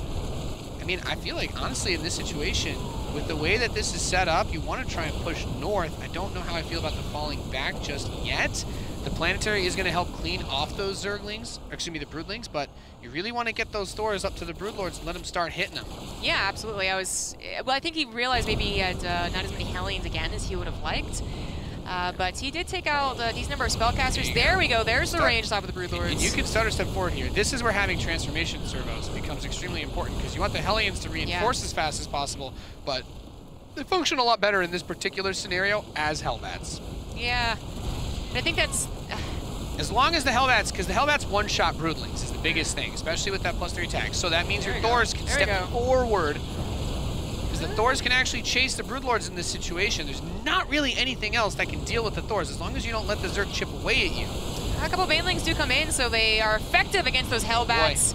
I mean, I feel like, honestly, in this situation, with the way that this is set up, you want to try and push north. I don't know how I feel about the falling back just yet. The Planetary is going to help clean off those Zerglings, or excuse me, the Broodlings, but you really want to get those Thors up to the Broodlords and let them start hitting them. Yeah, absolutely. I think he realized maybe he had not as many Hellions again as he would have liked. But he did take out a decent number of spellcasters. There we go. There's the range top of the Broodlords. And you can start a step forward here. This is where having transformation servos becomes extremely important because you want the Hellions to reinforce as fast as possible, but they function a lot better in this particular scenario as Hellbats. Yeah. And I think that's... As long as the Hellbats, because the Hellbats one-shot Broodlings is the biggest thing, especially with that +3 attack. So that means your Thors can step forward. Because the Thors can actually chase the Broodlords in this situation. There's not really anything else that can deal with the Thors, as long as you don't let the Zerg chip away at you. A couple of Banelings do come in, so they are effective against those Hellbats.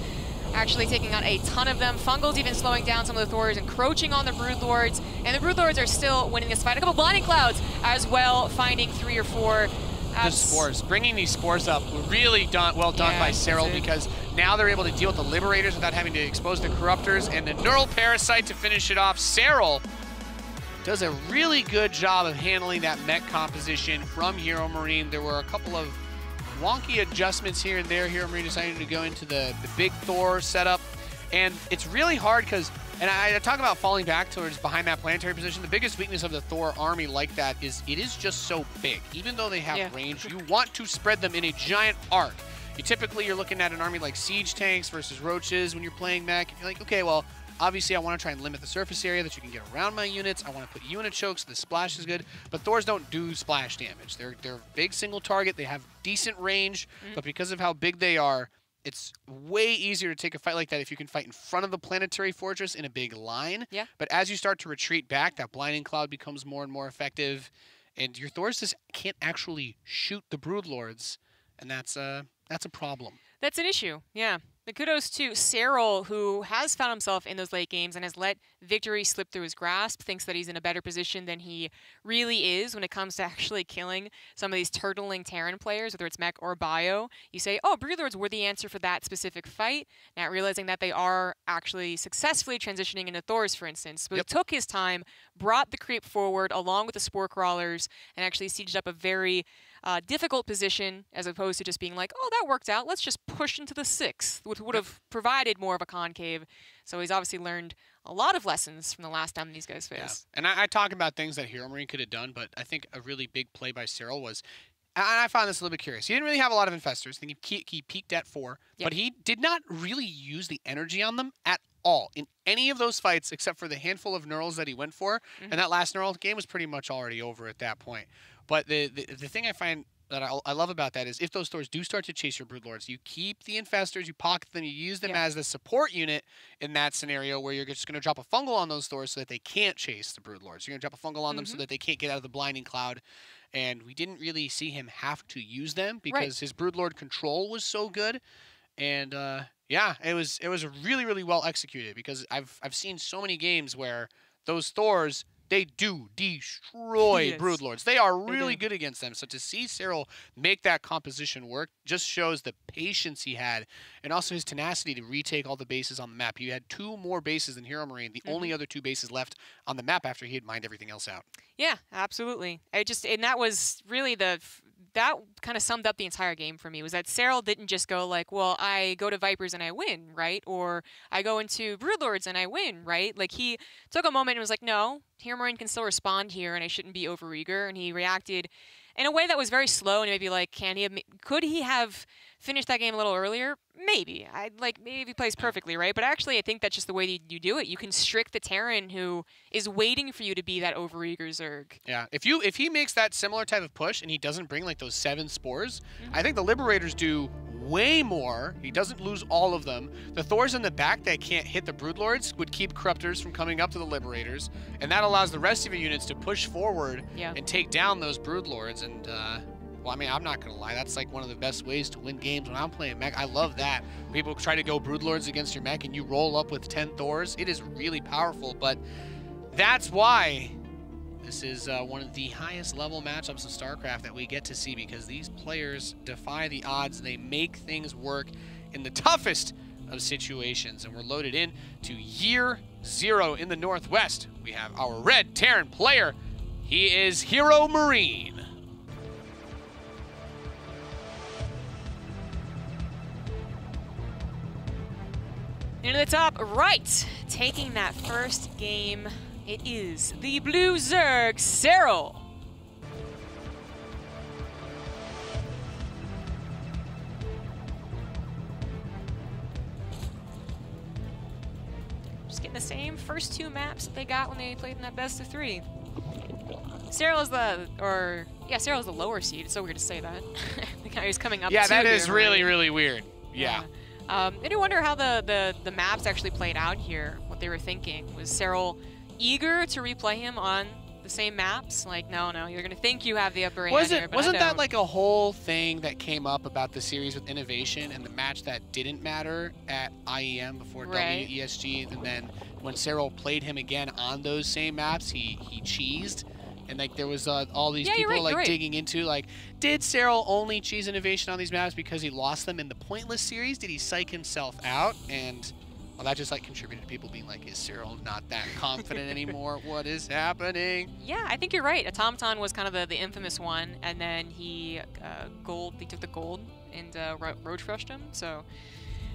Actually taking out a ton of them. Fungal's even slowing down some of the Thors, encroaching on the Broodlords. And the Broodlords are still winning this fight. A couple Blinding Clouds as well, finding 3 or 4. The spores, bringing these spores up, really well done by Serral, because now they're able to deal with the Liberators without having to expose the Corruptors, and the Neural Parasite to finish it off. Serral does a really good job of handling that mech composition from HeroMarine. There were a couple of wonky adjustments here and there. HeroMarine decided to go into the big Thor setup, and it's really hard because, and I talk about falling back towards behind that planetary position. The biggest weakness of the Thor army like that is it is just so big. Even though they have range, you want to spread them in a giant arc. You're looking at an army like siege tanks versus roaches when you're playing mech. And you're like, okay, well, obviously I want to try and limit the surface area that you can get around my units. I want to put you in a choke so the splash is good. But Thors don't do splash damage. They're a big single target. They have decent range, but because of how big they are, it's way easier to take a fight like that if you can fight in front of the planetary fortress in a big line. Yeah. But as you start to retreat back, that Blinding Cloud becomes more and more effective, and your Thors just can't actually shoot the Broodlords, and that's a problem. That's an issue, yeah. But kudos to Serral, who has found himself in those late games and has let victory slip through his grasp, thinks that he's in a better position than he really is when it comes to actually killing some of these turtling Terran players, whether it's mech or bio. You say, oh, Broodlords were the answer for that specific fight, not realizing that they are actually successfully transitioning into Thors, for instance. But he took his time, brought the creep forward along with the Spore Crawlers, and actually sieged up a very difficult position, as opposed to just being like, oh, that worked out, let's just push into the 6th, which would have provided more of a concave. So he's obviously learned a lot of lessons from the last time these guys faced. Yeah. And I talk about things that HeroMarine could have done, but I think a really big play by Serral was, and I found this a little bit curious, he didn't really have a lot of infestors. I think he peaked at 4, but he did not really use the energy on them at all in any of those fights except for the handful of Neurals that he went for, and that last Neural game was pretty much already over at that point. But the thing I find that I love about that is if those Thors do start to chase your Broodlords, you keep the infestors, you pocket them, you use them as the support unit in that scenario where you're just going to drop a fungal on those Thors so that they can't chase the Broodlords. You're going to drop a fungal on them so that they can't get out of the Blinding Cloud. And we didn't really see him have to use them because his Broodlord control was so good. And yeah, it was really, really well executed because I've seen so many games where those Thors, they do destroy Broodlords. They are really good against them. So to see Serral make that composition work just shows the patience he had and also his tenacity to retake all the bases on the map. He had 2 more bases than HeroMarine, the only other 2 bases left on the map after he had mined everything else out. Yeah, absolutely. And that was really that kind of summed up the entire game for me, was that Serral didn't just go like, well, I go to Vipers and I win, right? Or I go into Broodlords and I win, right? Like, he took a moment and was like, no, HeroMarine can still respond here and I shouldn't be overeager. And he reacted in a way that was very slow and maybe like, could he have finished that game a little earlier? Maybe. Maybe he plays perfectly, right? But actually, I think that's just the way you do it. You constrict the Terran who is waiting for you to be that overeager Zerg. Yeah, if he makes that similar type of push and he doesn't bring like those 7 spores, I think the Liberators do way more. He doesn't lose all of them. The Thors in the back that can't hit the Broodlords would keep Corruptors from coming up to the Liberators, and that allows the rest of your units to push forward and take down those Broodlords. And well, I mean, I'm not gonna lie, that's like one of the best ways to win games when I'm playing mech. I love that. People try to go Broodlords against your mech and you roll up with 10 Thors. It is really powerful, but that's why this is one of the highest level matchups of StarCraft that we get to see, because these players defy the odds. They make things work in the toughest of situations. And we're loaded in to Year 0 in the Northwest. We have our red Terran player. He is HeroMarine. Into the top right, taking that first game, it is the Blue Zerg, Serral. first 2 maps that they got when they played in that best of 3. Serral is Serral is the lower seed. It's so weird to say that. The guy who's coming up. Yeah, to that is HeroMarine. really, really weird. Yeah. I do wonder how the maps actually played out here. What they were thinking. Was Serral eager to replay him on the same maps? Like, no, you're gonna think you have the upper hand here, but wasn't that like a whole thing that came up about the series with Innovation and the match that didn't matter at IEM before WESG, and then when Serral played him again on those same maps, he cheesed, and like there was all these people digging into like, did Serral only cheese Innovation on these maps because he lost them in the Pointless series? Did he psych himself out? And well, that just like contributed to people being like, is Serral not that confident anymore? What is happening? Yeah, I think you're right. Automaton was kind of the infamous one, and then he took the gold and roach rushed him. So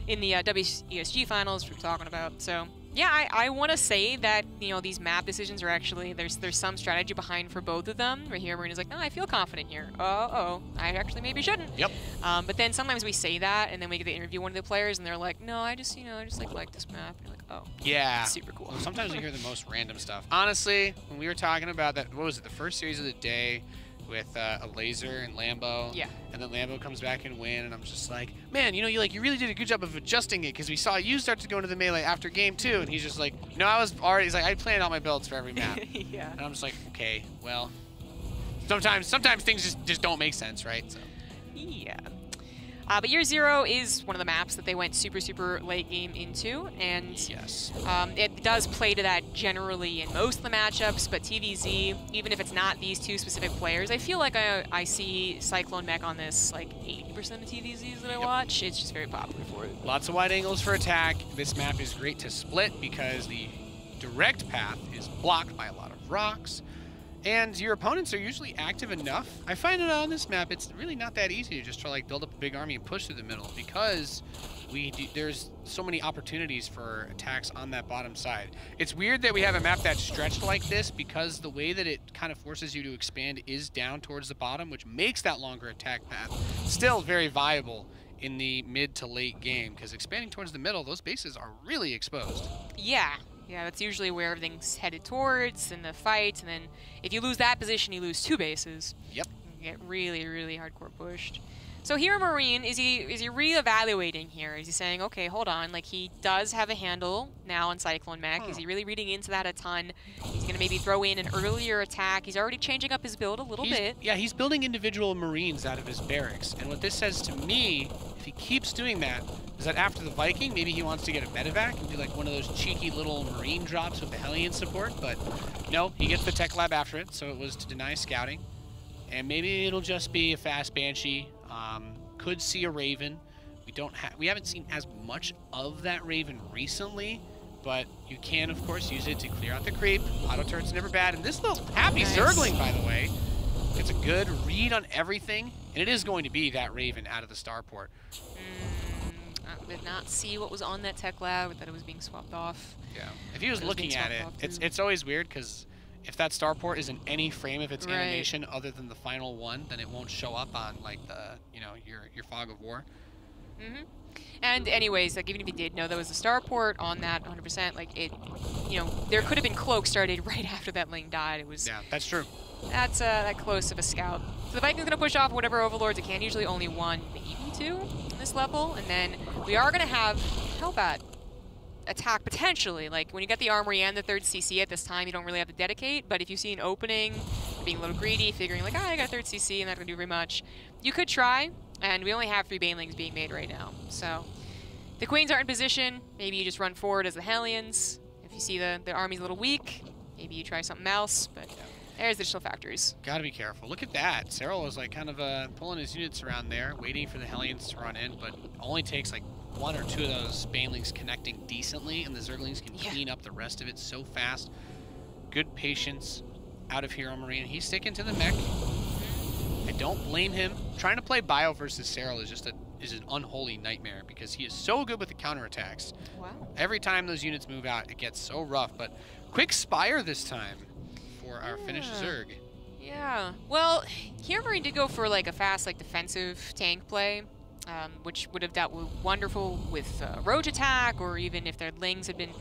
in the WCS finals we're talking about. So yeah, I want to say that, you know, these map decisions are actually, there's some strategy behind for both of them. Where HeroMarine is like, no, I feel confident here. I actually maybe shouldn't. Yep. But then sometimes we say that, and then we get to interview one of the players, and they're like, no, I just like this map. And you're like, oh, yeah, super cool. Well, sometimes we hear the most random stuff. Honestly, when we were talking about that, what was it, the first series of the day with a laser and Lambo. Yeah. And then Lambo comes back and win, and I'm just like, man, you know, you really did a good job of adjusting it, because we saw you start to go into the melee after game 2, and he's just like, no, he's like, I planned out my builds for every map. Yeah. And I'm just like, okay, well, sometimes things just don't make sense, right? So. Yeah. But Year Zero is one of the maps that they went super late game into, and yes. It does play to that generally in most of the matchups, but TVZ, even if it's not these 2 specific players, I feel like I see Cyclone Mech on this like 80% of TVZs that I watch. It's just very popular for it. Lots of wide angles for attack. This map is great to split because the direct path is blocked by a lot of rocks. And your opponents are usually active enough. I find it on this map, it's really not that easy to just try to like build up a big army and push through the middle, because there's so many opportunities for attacks on that bottom side. It's weird that we have a map that's stretched like this, because the way that it kind of forces you to expand is down towards the bottom, which makes that longer attack path still very viable in the mid to late game, because expanding towards the middle, those bases are really exposed. Yeah. Yeah, that's usually where everything's headed towards in the fight, and then if you lose that position, you lose 2 bases. Yep. You get really hardcore pushed. So HeroMarine, is he reevaluating here? Is he saying, okay, hold on, like he does have a handle now on Cyclone Mech. Is he really reading into that a ton? He's going to maybe throw in an earlier attack. He's already changing up his build a little bit. Yeah, he's building individual Marines out of his barracks. And what this says to me, if he keeps doing that, is that after the Viking, maybe he wants to get a medevac and do like one of those cheeky little Marine drops with the Hellion support. But no, he gets the Tech Lab after it, so it was to deny scouting. And maybe it'll just be a fast Banshee. Could see a Raven. We haven't seen as much of that Raven recently, but you can of course use it to clear out the creep. Auto turret's never bad, and this little happy Zergling, by the way, gets a good read on everything, and it is going to be that Raven out of the starport. I did not see what was on that Tech Lab, that it was being swapped off. Yeah, if he was looking at it, it's always weird, because if that starport is in any frame of its animation other than the final one, then it won't show up on like the, you know, your fog of war. And anyways, like even if you did know there was a starport on that 100%, like it, you know, there could have been cloak started right after that lane died. It was. Yeah, that's true. That's that close of a scout. So the Viking's gonna push off whatever overlords it can. Usually only 1, maybe 2 on this level, and then we are gonna have Hellbat attack potentially. Like when you get the armory and the 3rd CC at this time, you don't really have to dedicate, but if you see an opening, being a little greedy, figuring like, I got a 3rd CC and not gonna do very much, you could try, and we only have 3 banelings being made right now. So the queens aren't in position, maybe you just run forward as the Hellions. If you see the army's a little weak, maybe you try something else, but there's additional factors. Gotta be careful. Look at that. Serral was like kind of pulling his units around there, waiting for the Hellions to run in, but only takes like 1 or 2 of those banelings connecting decently, and the Zerglings can clean up the rest of it so fast. Good patience out of HeroMarine. He's sticking to the mech. I don't blame him. Trying to play Bio versus Serral is an unholy nightmare, because he is so good with the counterattacks. Wow. Every time those units move out, it gets so rough, but quick Spire this time for our finished Zerg. Yeah. Well, HeroMarine did go for like a fast, like defensive tank play, which would have dealt wonderful with roach attack, or even if their lings had been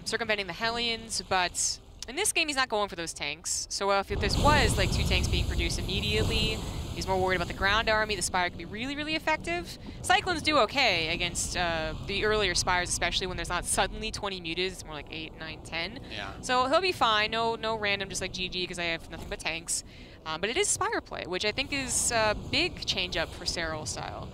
circumventing the Hellions, but in this game he's not going for those tanks. So if this was like 2 tanks being produced immediately, he's more worried about the ground army. The Spire could be really, really effective. Cyclones do okay against the earlier Spires, especially when there's not suddenly 20 mutas. It's more like 8, 9, 10. Yeah. So he'll be fine. No random, just like GG, because I have nothing but tanks. But it is Spire play, which I think is a big change up for Serral style.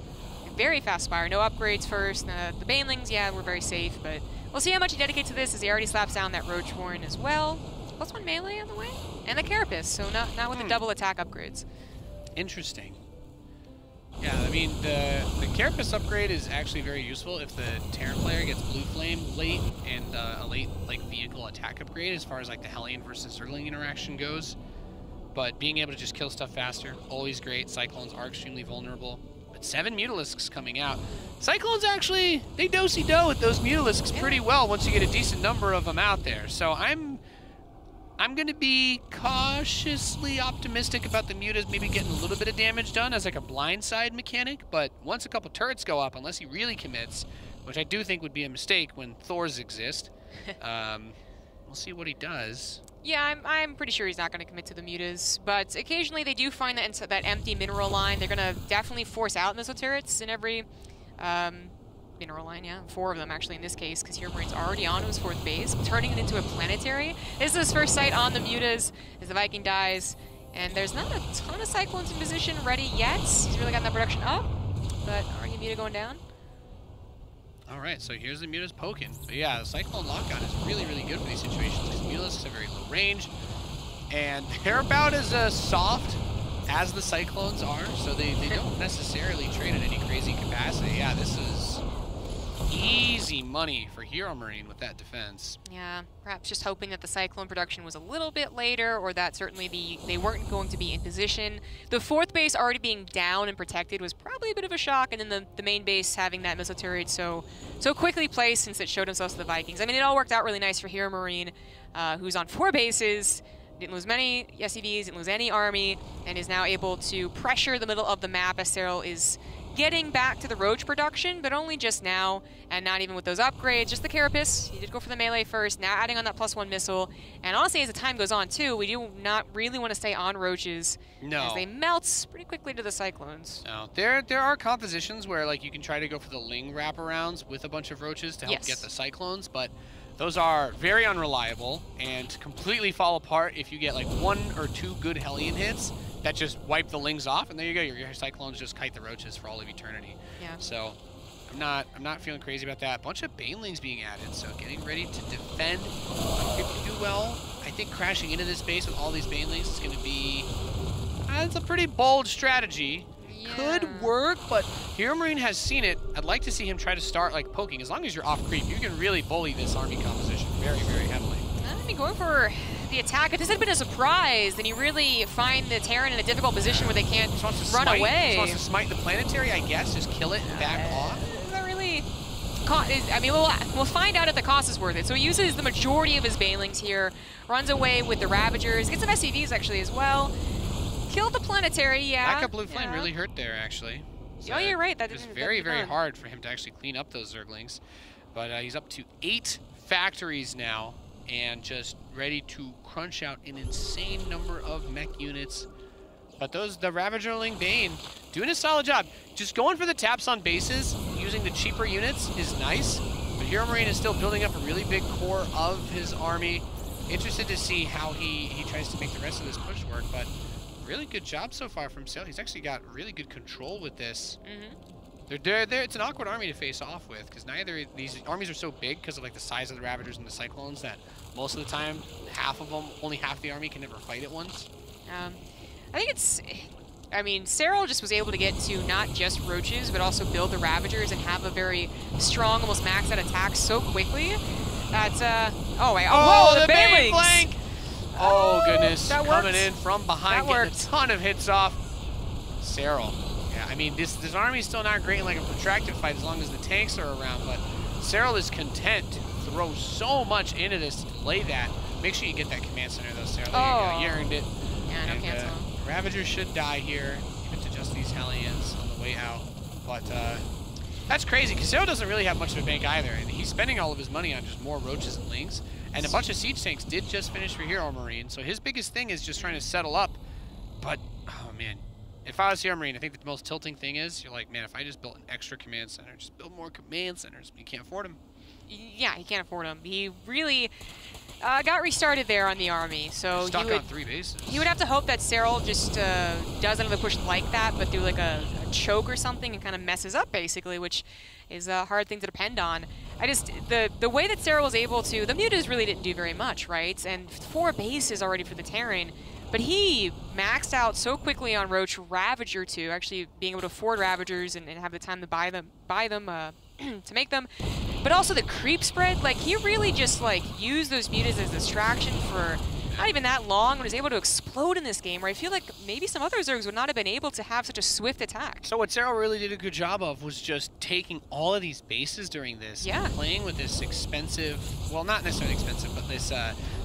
Very fast Spire, no upgrades first. The Banelings, yeah, we're very safe, but we'll see how much he dedicates to this as he already slaps down that Roach Warren as well. +1 melee on the way, and the Carapace, so not with the double attack upgrades. Interesting. Yeah, I mean, the Carapace upgrade is actually very useful if the Terran player gets Blue Flame late and a late like vehicle attack upgrade as far as like the Hellion versus Zergling interaction goes. But being able to just kill stuff faster, always great. Cyclones are extremely vulnerable. But 7 Mutalisks coming out. Cyclones actually, they do-si-do with those Mutalisks pretty well once you get a decent number of them out there. So I'm going to be cautiously optimistic about the Mutas maybe getting a little bit of damage done as like a blindside mechanic. But once a couple turrets go up, unless he really commits, which I do think would be a mistake when Thors exist, we'll see what he does. Yeah, I'm pretty sure he's not going to commit to the mutas, but occasionally they do find that empty mineral line. They're going to definitely force out missile turrets in every mineral line, yeah. 4 of them, actually, in this case, because HeroMarine's already on to his 4th base, turning it into a planetary. This is his first sight on the mutas as the Viking dies, and there's not a ton of Cyclones in position ready yet. He's really gotten that production up, but already Muta going down. All right, so here's the Mutas poking. But yeah, the Cyclone lockdown is really, really good for these situations because Mutalisks have very low range, and they're about as soft as the Cyclones are, so they don't necessarily trade at any crazy capacity. Yeah, this is easy money for HeroMarine with that defense. Yeah, perhaps just hoping that the Cyclone production was a little bit later, or that certainly they weren't going to be in position. The 4th base already being down and protected was probably a bit of a shock, and then the main base having that missile turret so quickly placed since it showed themselves to the Vikings. I mean, it all worked out really nice for HeroMarine, who's on 4 bases, didn't lose many SCVs, didn't lose any army, and is now able to pressure the middle of the map as Serral is getting back to the Roach production, but only just now, and not even with those upgrades, just the Carapace. He did go for the melee first, now adding on that +1 missile. And honestly, as the time goes on, too, we do not really want to stay on Roaches as they melt pretty quickly to the Cyclones. No, there are compositions where like you can try to go for the Ling wraparounds with a bunch of Roaches to help get the Cyclones, but those are very unreliable and completely fall apart if you get like 1 or 2 good Hellion hits that just wipe the Lings off, and there you go. Your Cyclones just kite the Roaches for all of eternity. Yeah. So I'm not feeling crazy about that. A bunch of Banelings being added, so getting ready to defend. If you do well, I think crashing into this base with all these Banelings is going to be it's a pretty bold strategy. Yeah. Could work, but HeroMarine has seen it. I'd like to see him try to start like poking. As long as you're off creep, you can really bully this army composition very, very heavily. I mean, going for the attack, if this had been a surprise, then you really find the Terran in a difficult position where they can't run away. Just wants to smite the planetary, I guess. Just kill it and back off. Is that really... I mean, we'll find out if the cost is worth it. So he uses the majority of his Banelings here, runs away with the Ravagers, gets some SCVs actually as well. Killed the planetary, yeah. Backup Blue Flame really hurt there, actually. So oh, you're right. It was very, very hard for him to actually clean up those Zerglings. But he's up to 8 factories now, and just ready to crunch out an insane number of mech units. But the Ravagerling Bane doing a solid job. Just going for the taps on bases, using the cheaper units is nice. But HeroMarine is still building up a really big core of his army. Interested to see how he tries to make the rest of this push work, but really good job so far from Serral. He's actually got really good control with this. It's an awkward army to face off with because neither of these armies are so big because of like the size of the Ravagers and the Cyclones that most of the time, only half the army can never fight at once. I think I mean, Serral just was able to get to not just Roaches, but also build the Ravagers and have a very strong, almost maxed out attack so quickly. That's, whoa, the Banelings! Flank! Oh, goodness. Coming in from behind, getting a ton of hits off. Serral. Yeah, I mean, this army's still not great in like a protracted fight as long as the tanks are around, but Serral is content to throw so much into this to delay that. Make sure you get that command center, though, Serral. There you go. You earned it. Yeah, no cancel. Ravagers should die here, even to just these Hellions on the way out. But That's crazy, because Serral doesn't really have much of a bank either, and he's spending all of his money on just more roaches and lings. And a bunch of siege tanks did just finish for HeroMarine, so his biggest thing is just trying to settle up. But, oh man, if I was HeroMarine, I think the most tilting thing is, you're like, man, if I just built an extra command center, just build more command centers, but you can't afford them. Yeah, he can't afford them. He really got restarted there on the army, so Stuck on 3 bases. He would have to hope that Serral just does another push like that, but through like a choke or something and kind of messes up, basically, which is a hard thing to depend on. I just, the way that Serral was able to, the mutas really didn't do very much, right? And 4 bases already for the Terran, but he maxed out so quickly on Roach Ravager too, actually being able to afford Ravagers and have the time to buy them to make them. But also the creep spread, like he really just like used those mutas as a distraction for not even that long and was able to explode in this game, where I feel like maybe some other Zergs would not have been able to have such a swift attack. So what Serral really did a good job of was just taking all of these bases during this, yeah, playing with this expensive, well, not necessarily expensive, but this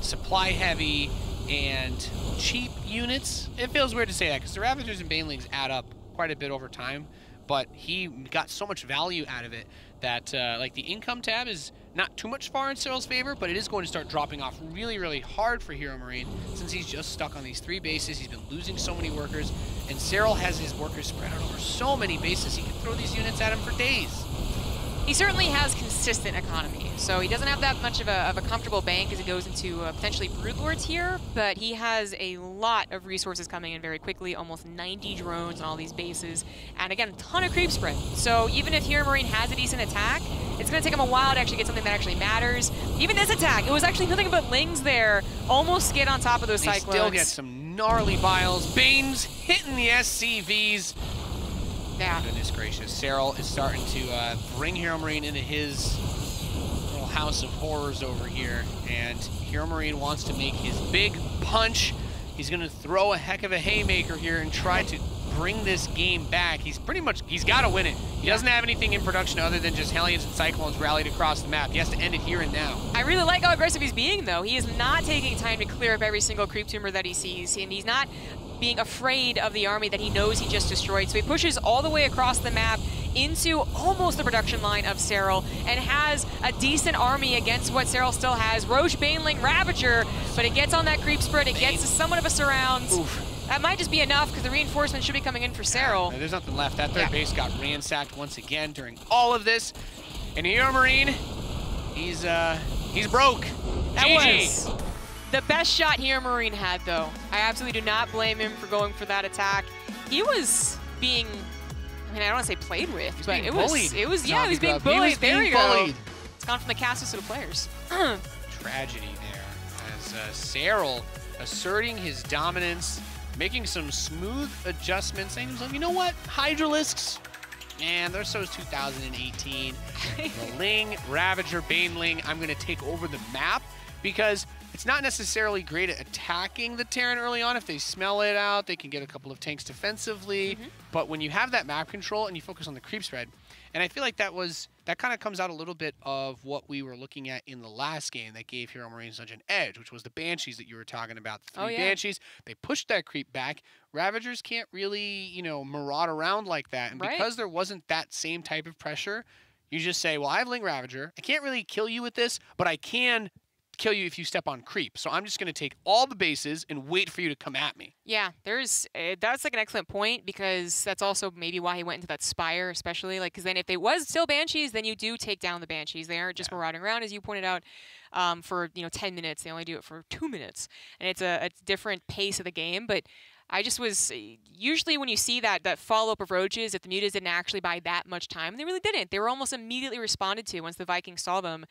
supply-heavy and cheap units. It feels weird to say that, because the Ravagers and Banelings add up quite a bit over time, but he got so much value out of it that like the income tab is not too much far in Serral's favor, but it is going to start dropping off really, really hard for HeroMarine since he's just stuck on these 3 bases. He's been losing so many workers, and Serral has his workers spread out over so many bases. He can throw these units at him for days. He certainly has consistent economy, so he doesn't have that much of a comfortable bank as he goes into potentially Broodlords here, but he has a lot of resources coming in very quickly, almost 90 drones on all these bases, and again, a ton of creep spread. So even if HeroMarine has a decent attack, it's going to take him a while to actually get something that actually matters. Even this attack, it was actually nothing but lings there, almost get on top of those Cyclones. They still get some gnarly biles. Bane's hitting the SCVs. Yeah. Goodness gracious. Serral is starting to bring HeroMarine into his little house of horrors over here, and HeroMarine wants to make his big punch. He's going to throw a heck of a haymaker here and try to bring this game back. He's got to win it. He doesn't have anything in production other than just Hellions and Cyclones rallied across the map. He has to end it here and now. I really like how aggressive he's being, though. He is not taking time to clear up every single creep tumor that he sees, and he's not being afraid of the army that he knows he just destroyed. So he pushes all the way across the map into almost the production line of Serral and has a decent army against what Serral still has. Roche, Baneling, Ravager, but it gets on that creep spread. It gets to somewhat of a surround. Oof. That might just be enough because the reinforcements should be coming in for Serral. Yeah, there's nothing left. That third base got ransacked once again during all of this. And HeroMarine, he's broke. That GG. was the best shot HeroMarine had, though. I absolutely do not blame him for going for that attack. He was being, I mean, I don't want to say played with, but it was, yeah, he was being bullied. There you go. It's gone from the casters to the players. Tragedy there, as Serral asserting his dominance, making some smooth adjustments, saying to himself, you know what, Hydralisks, man, they're so 2018. The Ling, Ravager, Baneling, I'm going to take over the map, because it's not necessarily great at attacking the Terran early on. If they smell it out, they can get a couple of tanks defensively. But when you have that map control and you focus on the creep spread, and I feel like that kind of comes out a little bit of what we were looking at in the last game that gave HeroMarine such an edge, which was the Banshees that you were talking about. The 3 Banshees, they pushed that creep back. Ravagers can't really, you know, maraud around like that. And because there wasn't that same type of pressure, you just say, well, I have Ling Ravager. I can't really kill you with this, but I can kill you if you step on creep. So I'm just going to take all the bases and wait for you to come at me. Yeah, that's like an excellent point, because that's also maybe why he went into that Spire, especially, like, because then if they was still Banshees, then you do take down the Banshees. They aren't just marauding around, as you pointed out, for 10 minutes. They only do it for 2 minutes, and it's a different pace of the game. But I just was, usually when you see that follow-up of roaches, if the mutas didn't actually buy that much time, they really didn't. They were almost immediately responded to once the Vikings saw them.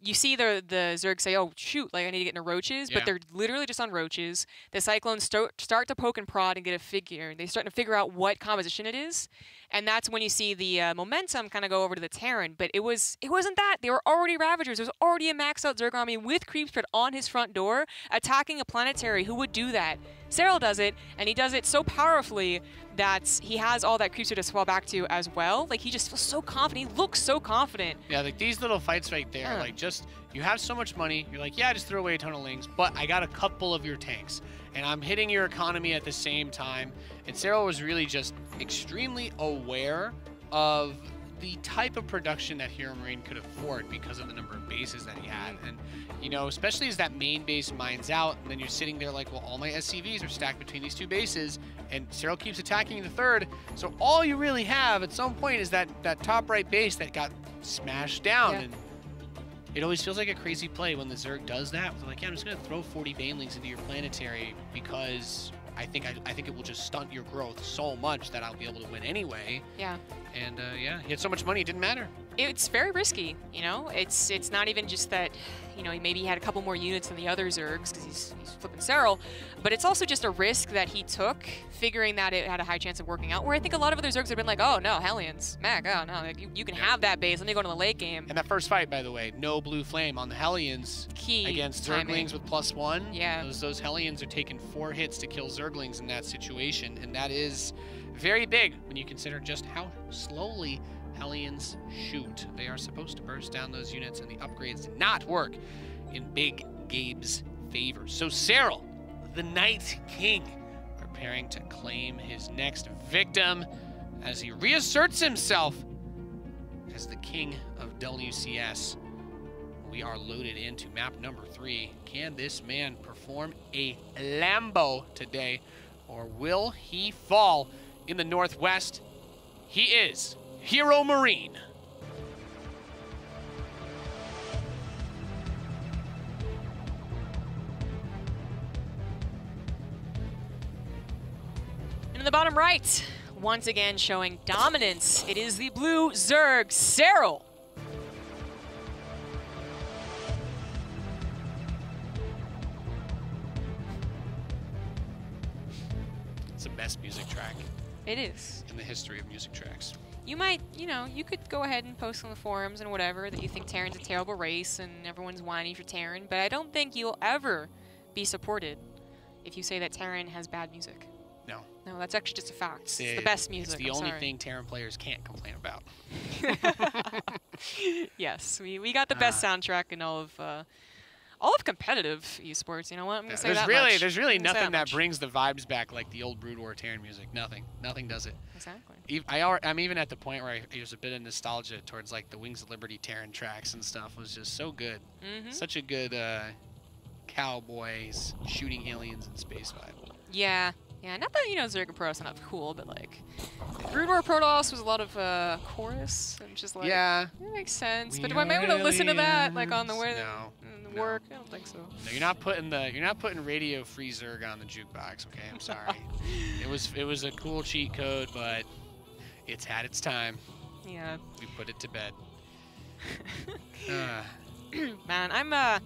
You see the Zerg say, oh, shoot, like I need to get into roaches, but they're literally just on roaches. The Cyclones start to poke and prod and get a figure. They're starting to figure out what composition it is, and that's when you see the momentum kind of go over to the Terran. But it wasn't that. They were already Ravagers. There was already a maxed out Zerg army with creep spread on his front door, attacking a planetary. Who would do that? Serral does it, and he does it so powerfully that he has all that creep spread to fall back to as well. Like, he just feels so confident. He looks so confident. Yeah, like these little fights right there, like just, you have so much money. You're like, yeah, just throw away a ton of Lings, but I got a couple of your tanks, and I'm hitting your economy at the same time. And Serral was really just extremely aware of the type of production that HeroMarine could afford because of the number of bases that he had. And, you know, especially as that main base mines out, and then you're sitting there like, well, all my SCVs are stacked between these two bases, and Serral keeps attacking in the third. So all you really have at some point is that top right base that got smashed down. And it always feels like a crazy play when the Zerg does that. They're like, yeah, I'm just going to throw 40 Banelings into your planetary because I think it will just stunt your growth so much that I'll be able to win anyway. Yeah. And yeah, he had so much money, it didn't matter. It's very risky, you know? It's not even just that, you know, maybe he had a couple more units than the other Zergs because he's flipping Serral, but it's also just a risk that he took, figuring that it had a high chance of working out, where I think a lot of other Zergs have been like, oh, no, Hellions, Mac, oh, no, like, you can have that base, let me go to the late game. And that first fight, by the way, no blue flame on the Hellions. Key against timing. Zerglings with +1. Yeah. Those Hellions are taking 4 hits to kill Zerglings in that situation, and that is very big when you consider just how slowly Hellions shoot. They are supposed to burst down those units, and the upgrades did not work in Big Gabe's favor. So Serral, the Night King, preparing to claim his next victim as he reasserts himself as the king of WCS. We are loaded into map number 3. Can this man perform a Lambo today, or will he fall in the Northwest? He is HeroMarine. And in the bottom right, once again showing dominance, it is the blue Zerg, Serral. It's the best music track. It is. In the history of music tracks. You might, you know, you could go ahead and post on the forums and whatever that you think Terran's a terrible race and everyone's whining for Terran, but I don't think you'll ever be supported if you say that Terran has bad music. No. No, that's actually just a fact. It's the best music. It's the only thing Terran players can't complain about. Yes, we got the best soundtrack in all of competitive esports. You know what? I'm gonna say that much. There's really nothing that brings the vibes back like the old Brood War Terran music. Nothing does it. Exactly. I'm even at the point where there's a bit of nostalgia towards like the Wings of Liberty Terran tracks and stuff. It was just so good. Such a good cowboys shooting aliens in space vibe. Yeah. Yeah, not that, you know, Zerg and Protoss are not cool, but like, Brood War Protoss was a lot of chorus, and just like, yeah, it makes sense. But do I might want to listen to that, like, on the way to work? I don't think so. No, you're not putting Radio Free Zerg on the jukebox, okay? I'm sorry. It was a cool cheat code, but it's had its time. Yeah. We put it to bed. Man, I'm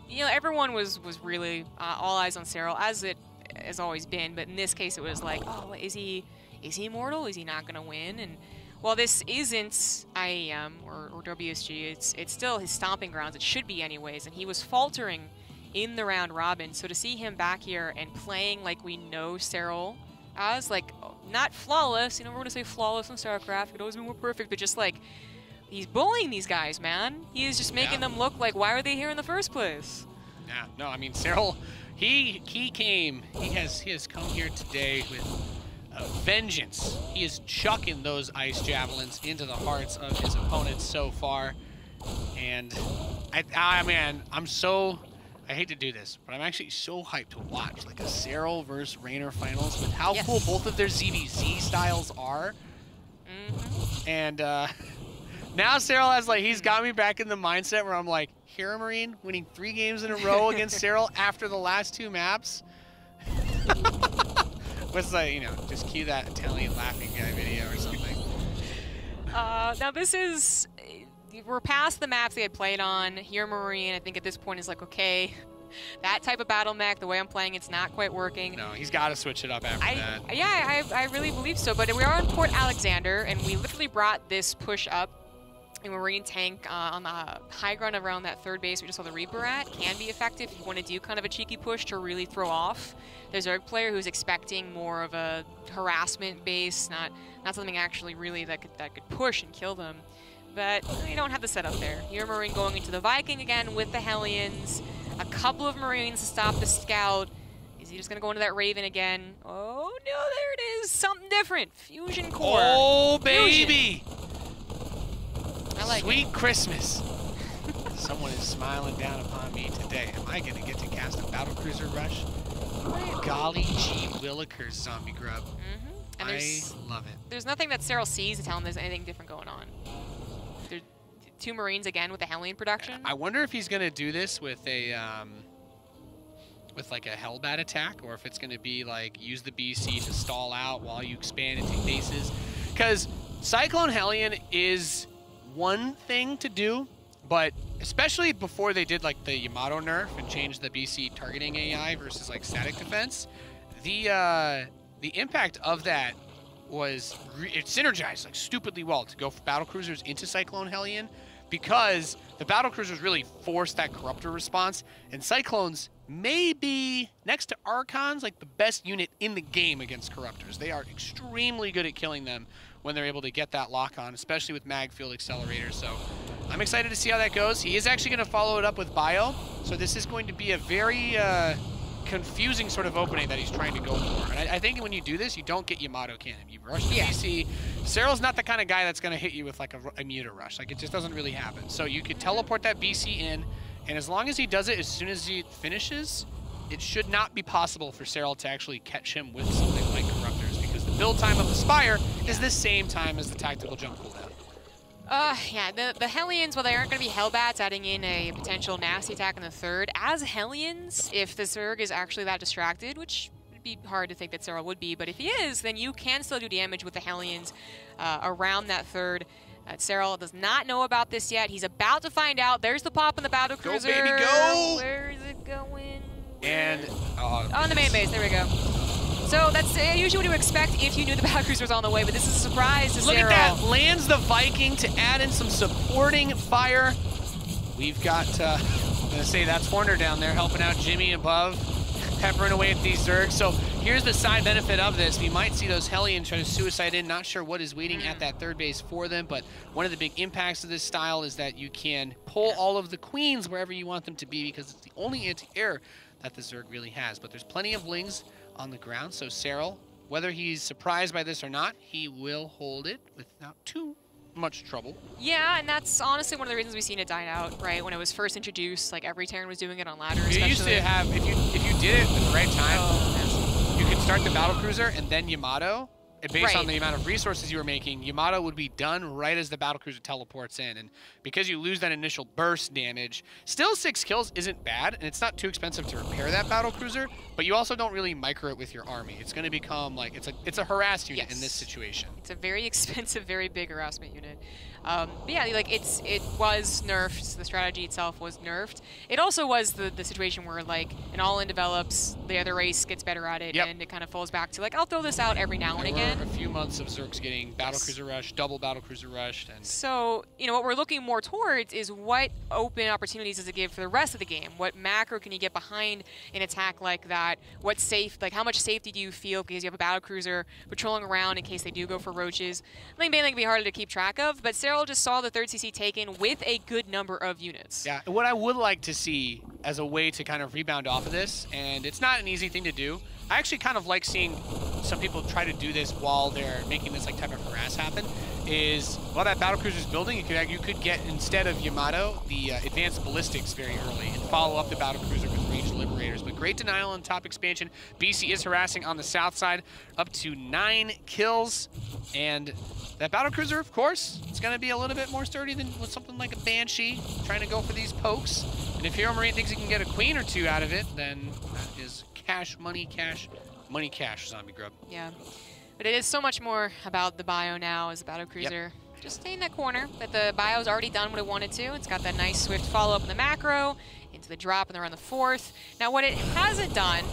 you know, everyone was really all eyes on Serral, as it has always been, but in this case it was like, oh, is he immortal? Is he not going to win? And while this isn't IAM or WSG, it's still his stomping grounds. It should be anyways, and he was faltering in the round robin. So to see him back here and playing like we know Serral as, like, not flawless, you know, we're going to say flawless in StarCraft, it could always be more perfect, but just like, he's bullying these guys, man. He is just making them look like, why are they here in the first place? Yeah, no, I mean, Serral, he has come here today with vengeance. He is chucking those ice javelins into the hearts of his opponents so far. And man, I hate to do this, but I'm actually so hyped to watch like a Serral versus Raynor finals with how cool both of their ZvT styles are. And now Serral has, like, he's got me back in the mindset where I'm like, HeroMarine winning 3 games in a row against Serral after the last 2 maps. What's like, you know, just cue that Italian laughing guy video or something. Now this is, we're past the maps they had played on. HeroMarine, I think at this point is like, okay, that type of battle mech, the way I'm playing, it's not quite working. No, he's got to switch it up after that. Yeah, I really believe so. But we are on Port Alexander, and we literally brought this push up. A Marine tank on the high ground around that third base we just saw the Reaper at can be effective if you want to do kind of a cheeky push to really throw off the Zerg player who's expecting more of a harassment base, not something actually really that could push and kill them. But you don't have the setup there. HeroMarine going into the Viking again with the Hellions, a couple of Marines to stop the Scout. Is he just going to go into that Raven again? Oh no, there it is, something different. Fusion Core. Oh baby! I like Sweet Christmas. Someone is smiling down upon me today. Am I going to get to cast a Battlecruiser Rush? Golly gee willikers, Zombie Grub. And I love it. There's nothing that Serral sees to tell him there's anything different going on. There's 2 Marines again with the Hellion production. I wonder if he's going to do this with a with like a Hellbat attack, or if it's going to be like use the BC to stall out while you expand and take bases. Because Cyclone Hellion is one thing to do, but especially before they did like the Yamato nerf and changed the BC targeting AI versus like static defense, the impact of that was it synergized like stupidly well to go for battlecruisers into Cyclone Hellion, because the battlecruisers really forced that Corruptor response, and Cyclones may be, next to Archons, like the best unit in the game against Corruptors. They are extremely good at killing them when they're able to get that lock on, especially with mag field accelerators. So I'm excited to see how that goes. He is actually going to follow it up with Bio, so this is going to be a very confusing sort of opening that he's trying to go for. And I think when you do this, you don't get Yamato Cannon. You rush the BC. Serral's not the kind of guy that's going to hit you with like a Muta Rush. Like, it just doesn't really happen. So you could teleport that BC in, and as long as he does it as soon as he finishes, it should not be possible for Serral to actually catch him with something like Corruptors, because the build time of the Spire is the same time as the tactical jump cooldown. Yeah, the Hellions, well, they aren't going to be Hellbats, adding in a potential nasty attack in the 3rd. As Hellions, if the Zerg is actually that distracted, which would be hard to think that Serral would be, but if he is, then you can still do damage with the Hellions around that 3rd. Serral does not know about this yet. He's about to find out. There's the pop in the battlecruiser. Go, baby, go! Where is it going? And on the main base. There we go. So that's usually what you expect if you knew the battlecruiser was on the way, but this is a surprise to Serral. Look at that. Lands the Viking to add in some supporting fire. We've got, I'm going to say that's Horner down there helping out Jimmy above, peppering away at these Zergs. So here's the side benefit of this. We might see those Hellions try to suicide in. Not sure what is waiting at that 3rd base for them, but one of the big impacts of this style is that you can pull all of the queens wherever you want them to be, because it's the only anti-air that the Zerg really has. But there's plenty of Lings on the ground, so Serral, whether he's surprised by this or not, he will hold it without too much trouble. Yeah, and that's honestly one of the reasons we've seen it die out, right? When it was first introduced, like every Terran was doing it on ladder, especially. You used to have, if you did it at the right time, you could start the battlecruiser and then Yamato, and based on the amount of resources you were making, Yamato would be done right as the battlecruiser teleports in. And because you lose that initial burst damage, still 6 kills isn't bad, and it's not too expensive to repair that battlecruiser, but you also don't really micro it with your army. It's going to become like, it's a harass unit in this situation. It's a very expensive, very big harassment unit. But yeah, like it was nerfed. So the strategy itself was nerfed. It also was the situation where like an all-in develops, the other race gets better at it, and it kind of falls back to like, I'll throw this out every now and again. A few months of Zergs getting battlecruiser rushed, double battlecruiser rushed, and so you know what we're looking more towards is what open opportunities does it give for the rest of the game? What macro can you get behind an attack like that? What safe, like how much safety do you feel because you have a battlecruiser patrolling around in case they do go for roaches? I think mainly can be harder to keep track of, but Serral just saw the 3rd CC taken with a good number of units. Yeah, what I would like to see as a way to kind of rebound off of this, and it's not an easy thing to do, I actually kind of like seeing some people try to do this while they're making this like type of harass happen, is while that battlecruiser's building, you could get, instead of Yamato, the advanced ballistics very early and follow up the battlecruiser with ranged liberators. But great denial on top expansion. BC is harassing on the south side, up to 9 kills, and that battlecruiser, of course, it's going to be a little bit more sturdy than with something like a Banshee trying to go for these pokes. And if HeroMarine thinks he can get a queen or 2 out of it, then that is cash, money, Zombie Grub. Yeah, but it is so much more about the bio now as a battlecruiser. Just stay in that corner, but the bio's already done what it wanted to. It's got that nice swift follow-up in the macro, into the drop, and they're on the 4th. Now, what it hasn't done,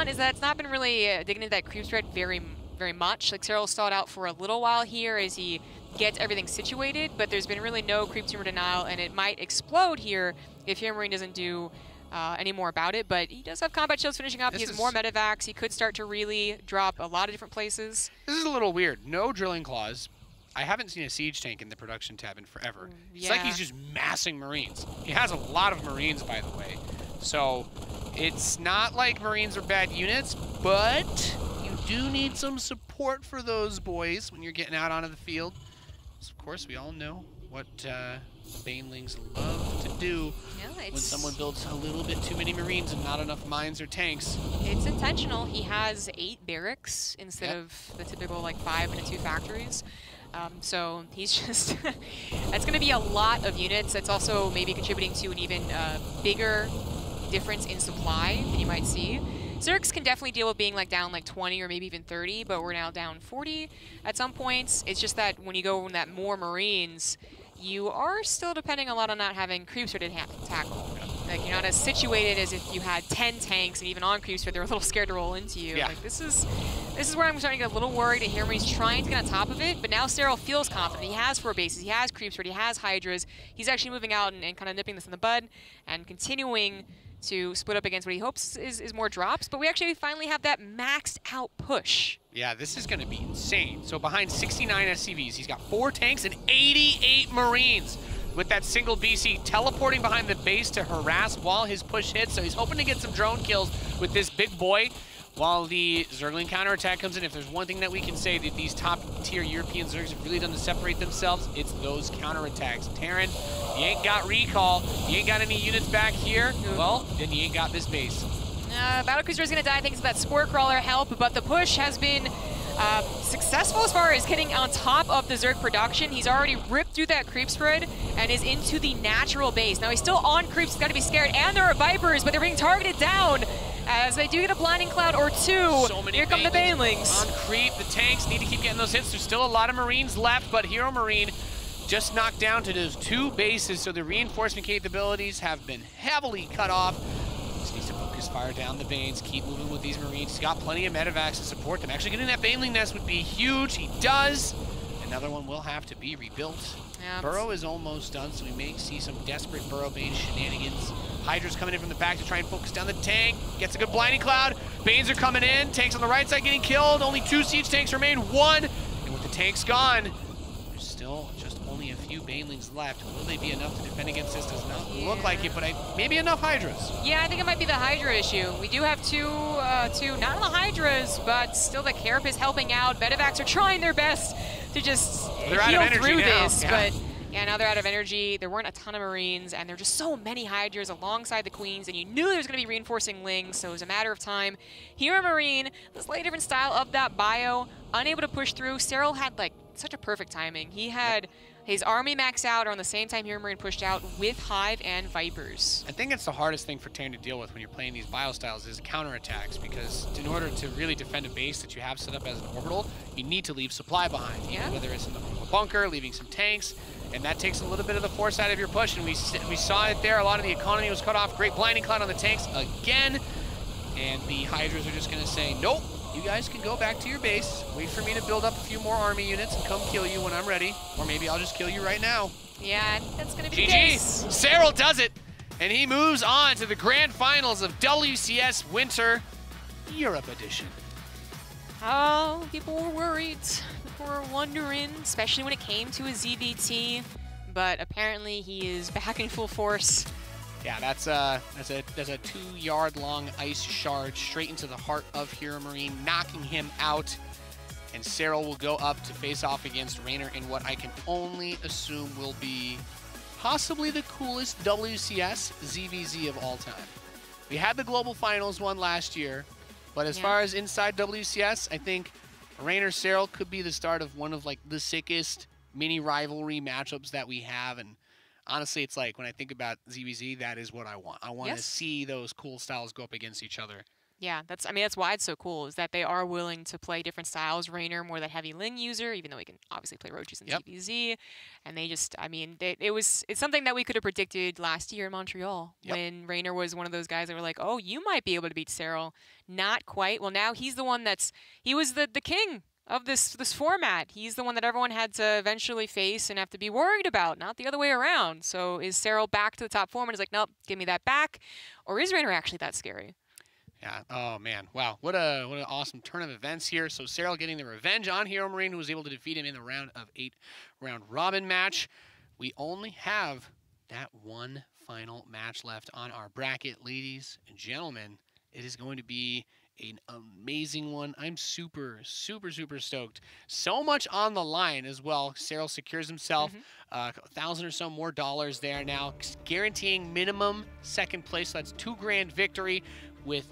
is that it's not been really digging into that creep threat very much. Like Serral stalled out for a little while here as he gets everything situated, but there's been really no creep tumor denial, and it might explode here if HeroMarine doesn't do any more about it. But he does have combat shields finishing up. He has more medevacs. He could start to really drop a lot of different places. This is a little weird. No drilling claws. I haven't seen a siege tank in the production tab in forever. It's like he's just massing Marines. He has a lot of Marines, by the way. So it's not like Marines are bad units, but you do need some support for those boys when you're getting out onto the field. of course, we all know what banelings love to do when someone builds a little bit too many Marines and not enough mines or tanks. It's intentional. He has 8 barracks instead of the typical like 5 into 2 factories. So he's just, that's going to be a lot of units. That's also maybe contributing to an even bigger difference in supply than you might see. Zergs can definitely deal with being like down like 20 or maybe even 30, but we're now down 40 at some points. It's just that when you go in that more Marines, you are still depending a lot on not having creeps ready to tackle. Like, you're not as situated as if you had 10 tanks, and even on creeps where they're a little scared to roll into you. Yeah. Like, this is where I'm starting to get a little worried, and HeroMarine's trying to get on top of it, but now Serral feels confident. He has 4 bases, he has creeps ready, he has hydras. He's actually moving out and kind of nipping this in the bud and continuing to split up against what he hopes is more drops, but we actually finally have that maxed out push. Yeah, this is going to be insane. So behind 69 SCVs, he's got 4 tanks and 88 Marines with that single BC teleporting behind the base to harass while his push hits. So he's hoping to get some drone kills with this big boy while the Zergling counterattack comes in. If there's one thing that we can say that these top-tier European Zergs have really done to separate themselves, it's those counterattacks. Terran, you ain't got recall, you ain't got any units back here, well, then you ain't got this base. Battlecruiser is going to die thanks to that Spore Crawler help, but the push has been successful as far as getting on top of the Zerg production. He's already ripped through that creep spread and is into the natural base. Now he's still on creeps, he's got to be scared, and there are Vipers, but they're being targeted down as they do get a blinding cloud or 2. So many Here come the Banelings. On creep, the tanks need to keep getting those hits. There's still a lot of Marines left, but HeroMarine just knocked down to those 2 bases, so the reinforcement capabilities have been heavily cut off. Just needs to focus fire down the veins, keep moving with these Marines. He's got plenty of medevacs to support them. Actually getting that Baneling nest would be huge. He does. Another one will have to be rebuilt. Yeah, Burrow is almost done, so we may see some desperate Burrow Bane shenanigans. Hydra's coming in from the back to try and focus down the tank. Gets a good blinding cloud. Banes are coming in. Tanks on the right side getting killed. Only 2 siege tanks remain. 1. And with the tanks gone, there's still just only a few Banelings left. Will they be enough to defend against this? Does not look like it, but maybe enough Hydras. Yeah, I think it might be the Hydra issue. We do have two not on the Hydras, but still the Carapace helping out. Medevacs are trying their best to just heal through this, but yeah, now they're out of energy. There weren't a ton of Marines, and there are just so many Hydras alongside the Queens, and you knew there was going to be reinforcing Lings, so it was a matter of time. HeroMarine, the slightly different style of that bio, unable to push through. Serral had like such a perfect timing. He had his army maxed out around the same time HeroMarine pushed out with Hive and Vipers. I think it's the hardest thing for Terran to deal with when you're playing these bio styles is counterattacks, because in order to really defend a base that you have set up as an orbital, you need to leave supply behind, whether it's in the form of a bunker, leaving some tanks, and that takes a little bit of the force out of your push, and we saw it there. A lot of the economy was cut off. Great blinding cloud on the tanks again, and the Hydras are just going to say, nope, you guys can go back to your base, wait for me to build up a few more army units and come kill you when I'm ready, or maybe I'll just kill you right now. Yeah, I think that's going to be GG. the case. Serral does it, and he moves on to the grand finals of WCS Winter Europe Edition. Oh, people were worried. People were wondering, especially when it came to a ZvT, but apparently he is back in full force. Yeah, that's a 2-yard-long ice shard straight into the heart of HeroMarine, knocking him out. And Serral will go up to face off against Raynor in what I can only assume will be possibly the coolest WCS ZvZ of all time. We had the Global Finals one last year, but as far as inside WCS, I think Raynor Serral could be the start of one of like the sickest mini rivalry matchups that we have. And honestly, it's like when I think about ZvZ, that is what I want. I want to see those cool styles go up against each other. Yeah, that's why it's so cool, is that they are willing to play different styles. Raynor, more that heavy Ling user, even though he can obviously play Roaches and ZvZ. And they just, it's something that we could have predicted last year in Montreal when Raynor was one of those guys that were like, oh, you might be able to beat Serral. Not quite. Well, now he's the one he was the king of this format. He's the one that everyone had to eventually face and have to be worried about, not the other way around. So is Serral back to the top form and is like, nope, give me that back? Or is Raynor actually that scary? Yeah, oh man, wow, what an awesome turn of events here. So Serral getting the revenge on HeroMarine, who was able to defeat him in the round of 8 round robin match. We only have that one final match left on our bracket, ladies and gentlemen. It is going to be an amazing one. I'm super, super, super stoked. So much on the line as well. Serral secures himself $1,000 or so more dollars there now, guaranteeing minimum second place. So that's $2,000 victory with,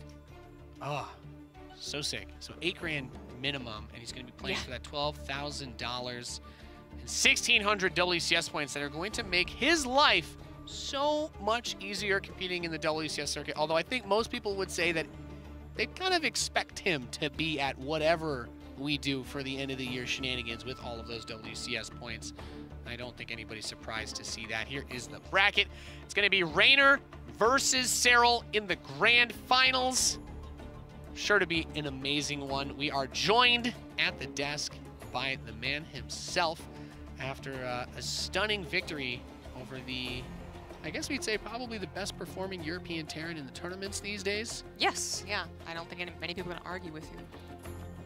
so sick. So $8,000 minimum, and he's going to be playing for that $12,000 and 1,600 WCS points that are going to make his life so much easier competing in the WCS circuit. Although I think most people would say that they kind of expect him to be at whatever we do for the end of the year shenanigans with all of those WCS points. I don't think anybody's surprised to see that. Here is the bracket. It's going to be Rainer versus Serral in the grand finals. Sure to be an amazing one. We are joined at the desk by the man himself after a stunning victory over the, I guess we'd say probably the best performing European Terran in the tournaments these days. Yes, yeah. I don't think many people are going to argue with you.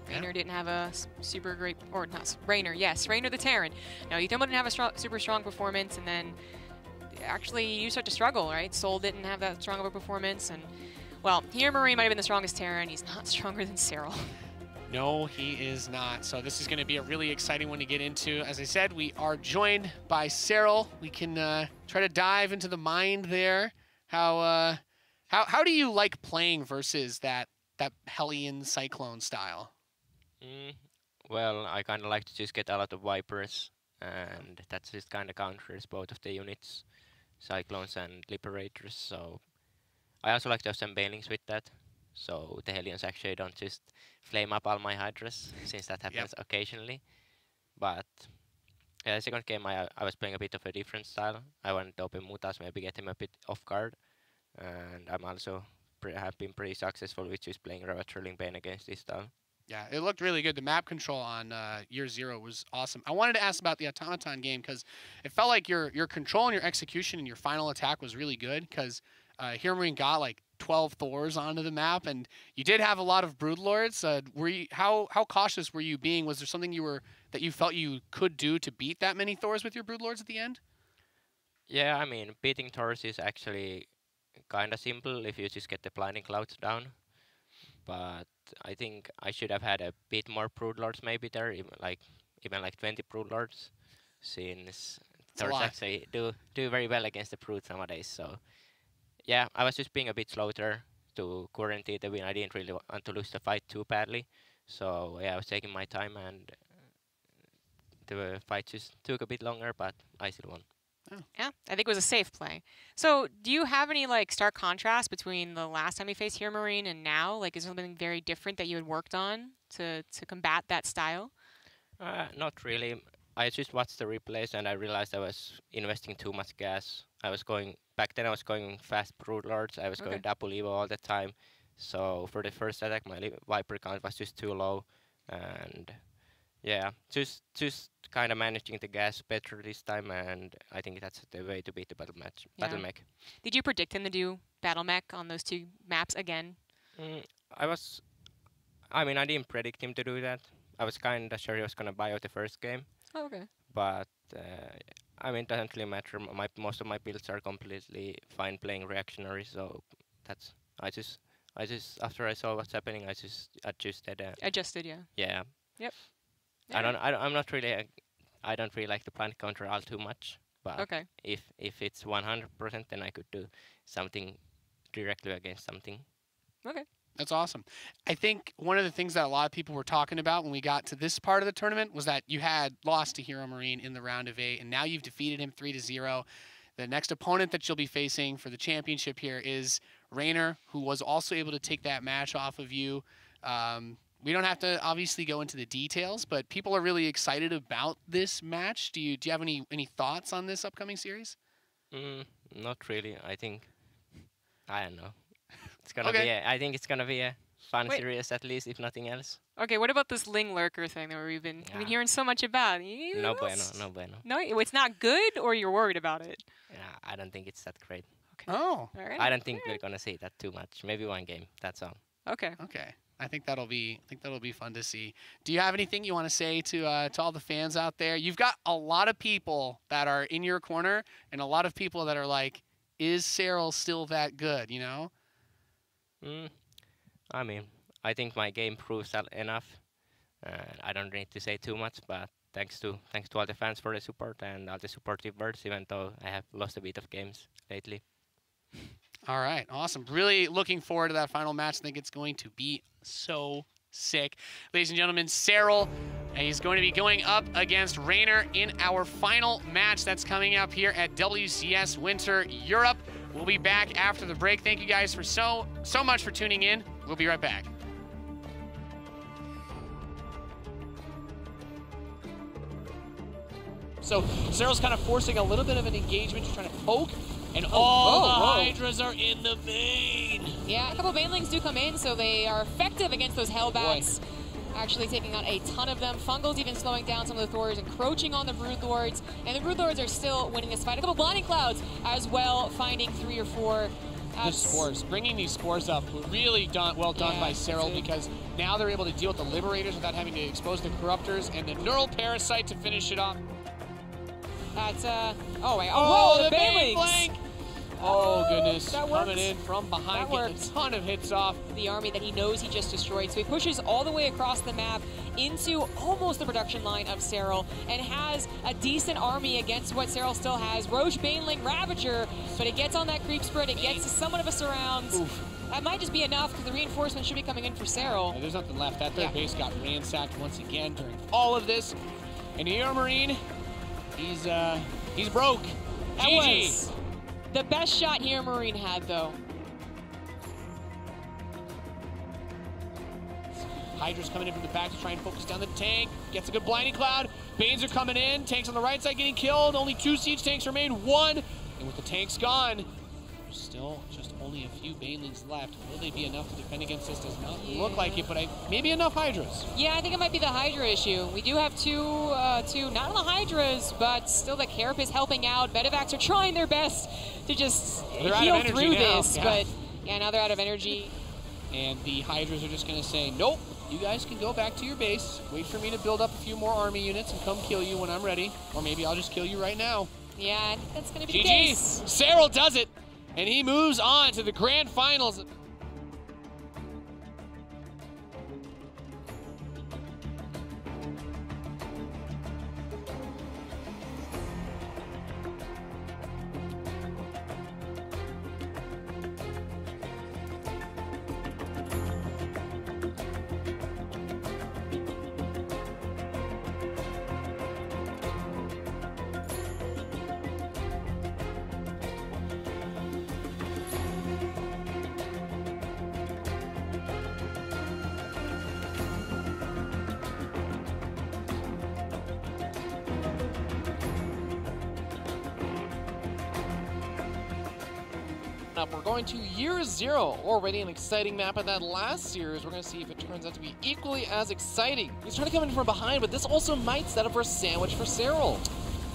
Rainer didn't have a super great, or not, Rainer, yes, Rainer the Terran. No, Yutomo didn't have a super strong performance, and then actually you start to struggle, right? Sol didn't have that strong of a performance, and, well, HeroMarine might have been the strongest Terran. He's not stronger than Serral. No, he is not. So this is going to be a really exciting one to get into. As I said, we are joined by Serral. We can try to dive into the mind there. How do you like playing versus that Hellion Cyclone style? Well, I kind of like to just get a lot of Vipers, and that just kind of counters both of the units, Cyclones and Liberators. So I also like to have some Banelings with that. So the Hellions actually don't just flame up all my Hydras, since that happens occasionally. But yeah, the second game I was playing a bit of a different style. I wanted to open Mutas, maybe get him a bit off guard. And I'm also have been pretty successful with just playing Ravager Bane against this style. Yeah, it looked really good. The map control on Year Zero was awesome. I wanted to ask about the Automaton game because it felt like your control and your execution and your final attack was really good because HeroMarine got like 12 Thors onto the map, and you did have a lot of Broodlords. How cautious were you being? Was there something that you felt you could do to beat that many Thors with your Broodlords at the end? Yeah, I mean, beating Thors is actually kind of simple if you just get the Blinding Clouds down. But I think I should have had a bit more Broodlords maybe there, even like 20 Broodlords, since Thors actually do very well against the Brutes nowadays. So yeah, I was just being a bit slow there to guarantee the win. I didn't really want to lose the fight too badly. So yeah, I was taking my time, and the fight just took a bit longer, but I still won. Yeah, I think it was a safe play. So do you have any like stark contrast between the last time you faced HeroMarine and now? Like, is there something very different that you had worked on to combat that style? Not really. I just watched the replays and I realized I was investing too much gas. Back then I was going fast Broodlords. I was going double Evo all the time. So for the first attack, my Viper count was just too low. And yeah, just kind of managing the gas better this time, and I think that's the way to beat the battle mech. Did you predict him to do battle mech on those two maps again? I mean, I didn't predict him to do that. I was kind of sure he was going to buy out the first game. Oh, okay. But I mean, it doesn't really matter. Most of my builds are completely fine playing reactionary, so that's I just after I saw what's happening, I just adjusted. Adjusted, yeah. Yeah. Yep. I don't really like the plant counter all too much, but if it's 100%, then I could do something directly against something. Okay. That's awesome. I think one of the things that a lot of people were talking about when we got to this part of the tournament was that you had lost to HeroMarine in the round of 8, and now you've defeated him 3-0. The next opponent that you'll be facing for the championship here is Rainer, who was also able to take that match off of you. We don't have to obviously go into the details, but people are really excited about this match. Do you have any thoughts on this upcoming series? Not really. I don't know. It's gonna be. I think it's gonna be a fun series at least, if nothing else. Okay, what about this Ling Lurker thing that we've been hearing so much about? No bueno, no bueno. No, it's not good, or you're worried about it? Yeah, I don't think it's that great. Okay. Oh. All right. I don't think we're gonna see that too much. Maybe one game. That's all. Okay. Okay. I think that'll be fun to see. Do you have anything you want to say to all the fans out there? You've got a lot of people that are in your corner, and a lot of people that are like, "Is Serral still that good?" You know. I mean, I think my game proves that enough. I don't need to say too much, but thanks to all the fans for the support and all the supportive words, even though I have lost a bit of games lately. All right, awesome. Really looking forward to that final match. I think it's going to be so sick. Ladies and gentlemen, Serral, he's going to be going up against Rainer in our final match that's coming up here at WCS Winter Europe. We'll be back after the break. Thank you guys for so much for tuning in. We'll be right back. So Serral's kind of forcing a little bit of an engagement, just trying to poke, and all the Hydras are in the vein. Yeah, a couple of Banelings do come in, so they are effective against those Hellbats. Actually taking out a ton of them. Fungal's even slowing down some of the Thors, encroaching on the Broodlords, and the Broodlords are still winning this fight. A couple Blinding Clouds as well, finding 3 or 4. The spores, bringing these spores up, really well done by Serral, because now they're able to deal with the Liberators without having to expose the Corruptors, and the Neural Parasite to finish it off. That's, the Bane flank! Oh, goodness. Coming in from behind, getting a ton of hits off. The army that he knows he just destroyed. So he pushes all the way across the map into almost the production line of Serral and has a decent army against what Serral still has. Roche, Baneling, Ravager, but it gets on that creep spread. It gets to somewhat of a surround. Oof. That might just be enough because the reinforcements should be coming in for Serral. Yeah, there's nothing left. That third base got ransacked once again during all of this. And HeroMarine, he's broke. That GG. was the best shot HeroMarine had, though. Hydra's coming in from the back to try and focus down the tank. Gets a good Blinding Cloud. Banes are coming in. Tanks on the right side getting killed. Only 2 siege tanks remain. 1. And with the tanks gone, there's still just only a few Banelings left. Will they be enough to defend against this? Does not look like it, but maybe enough Hydras. Yeah, I think it might be the Hydra issue. We do have two not on the Hydras, but still the Carapace helping out. Medivacs are trying their best to just heal through this, but yeah, now they're out of energy. And the Hydras are just going to say, nope, you guys can go back to your base. Wait for me to build up a few more army units and come kill you when I'm ready. Or maybe I'll just kill you right now. Yeah, I think that's going to be GG. the case. Serral does it, and he moves on to the grand finals. Up, we're going to year 0, already an exciting map of that last series. We're going to see if it turns out to be equally as exciting. He's trying to come in from behind, but this also might set up for a sandwich for Serral.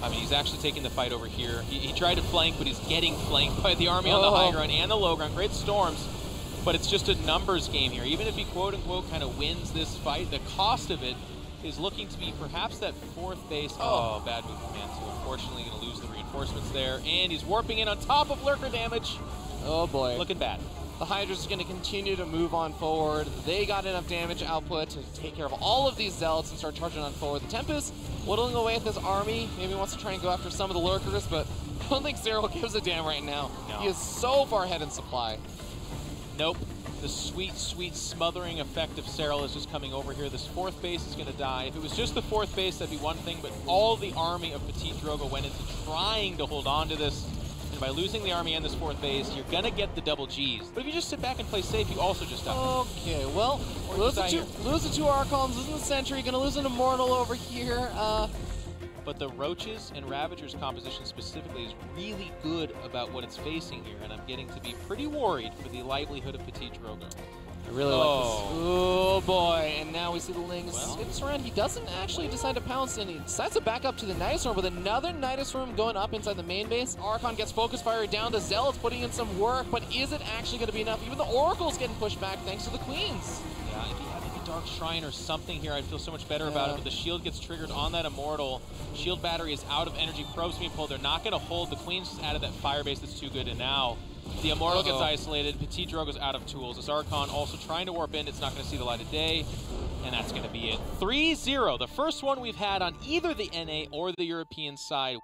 I mean, he's actually taking the fight over here. He tried to flank, but he's getting flanked by the army on the high ground and the low ground. Great storms, but it's just a numbers game here. Even if he quote-unquote kind of wins this fight, the cost of it is looking to be perhaps that 4th base. Oh, bad move from Mansu. Unfortunately, going to lose the reinforcements there, and he's warping in on top of lurker damage. Oh boy. Looking bad. The Hydra's is going to continue to move on forward. They got enough damage output to take care of all of these Zealots and start charging on forward. The Tempest whittling away at this army. Maybe wants to try and go after some of the lurkers, but I don't think Serral gives a damn right now. No. He is so far ahead in supply. Nope. The sweet, sweet smothering effect of Serral is just coming over here. This 4th base is going to die. If it was just the 4th base, that'd be one thing, but all the army of Petit Drogo went into trying to hold on to this. And by losing the army and this 4th base, you're going to get the double Gs. But if you just sit back and play safe, you also just die. Okay, well, lose the 2 Archons, losing the Sentry, going to lose an Immortal over here. But the Roaches and Ravagers composition specifically is really good about what it's facing here, and I'm getting to be pretty worried for the livelihood of Petit Drogo. I really like this. Oh boy, and now we see the Lings skips around. He doesn't actually decide to pounce, and he decides to back up to the Nidus Room with another Nidus Room going up inside the main base. Archon gets Focus Fire down to Zealots, putting in some work, but is it actually going to be enough? Even the Oracle's getting pushed back thanks to the Queens. Yeah, if he had like a Dark Shrine or something here, I'd feel so much better about it, but the shield gets triggered on that Immortal. Shield battery is out of energy, probes being pulled. They're not going to hold. The Queen's just added that fire base that's too good, and now The Immortal gets isolated. Petit Drogo's out of tools. This Archon also trying to warp in. It's not going to see the light of day. And that's going to be it. 3-0. The first one we've had on either the NA or the European side.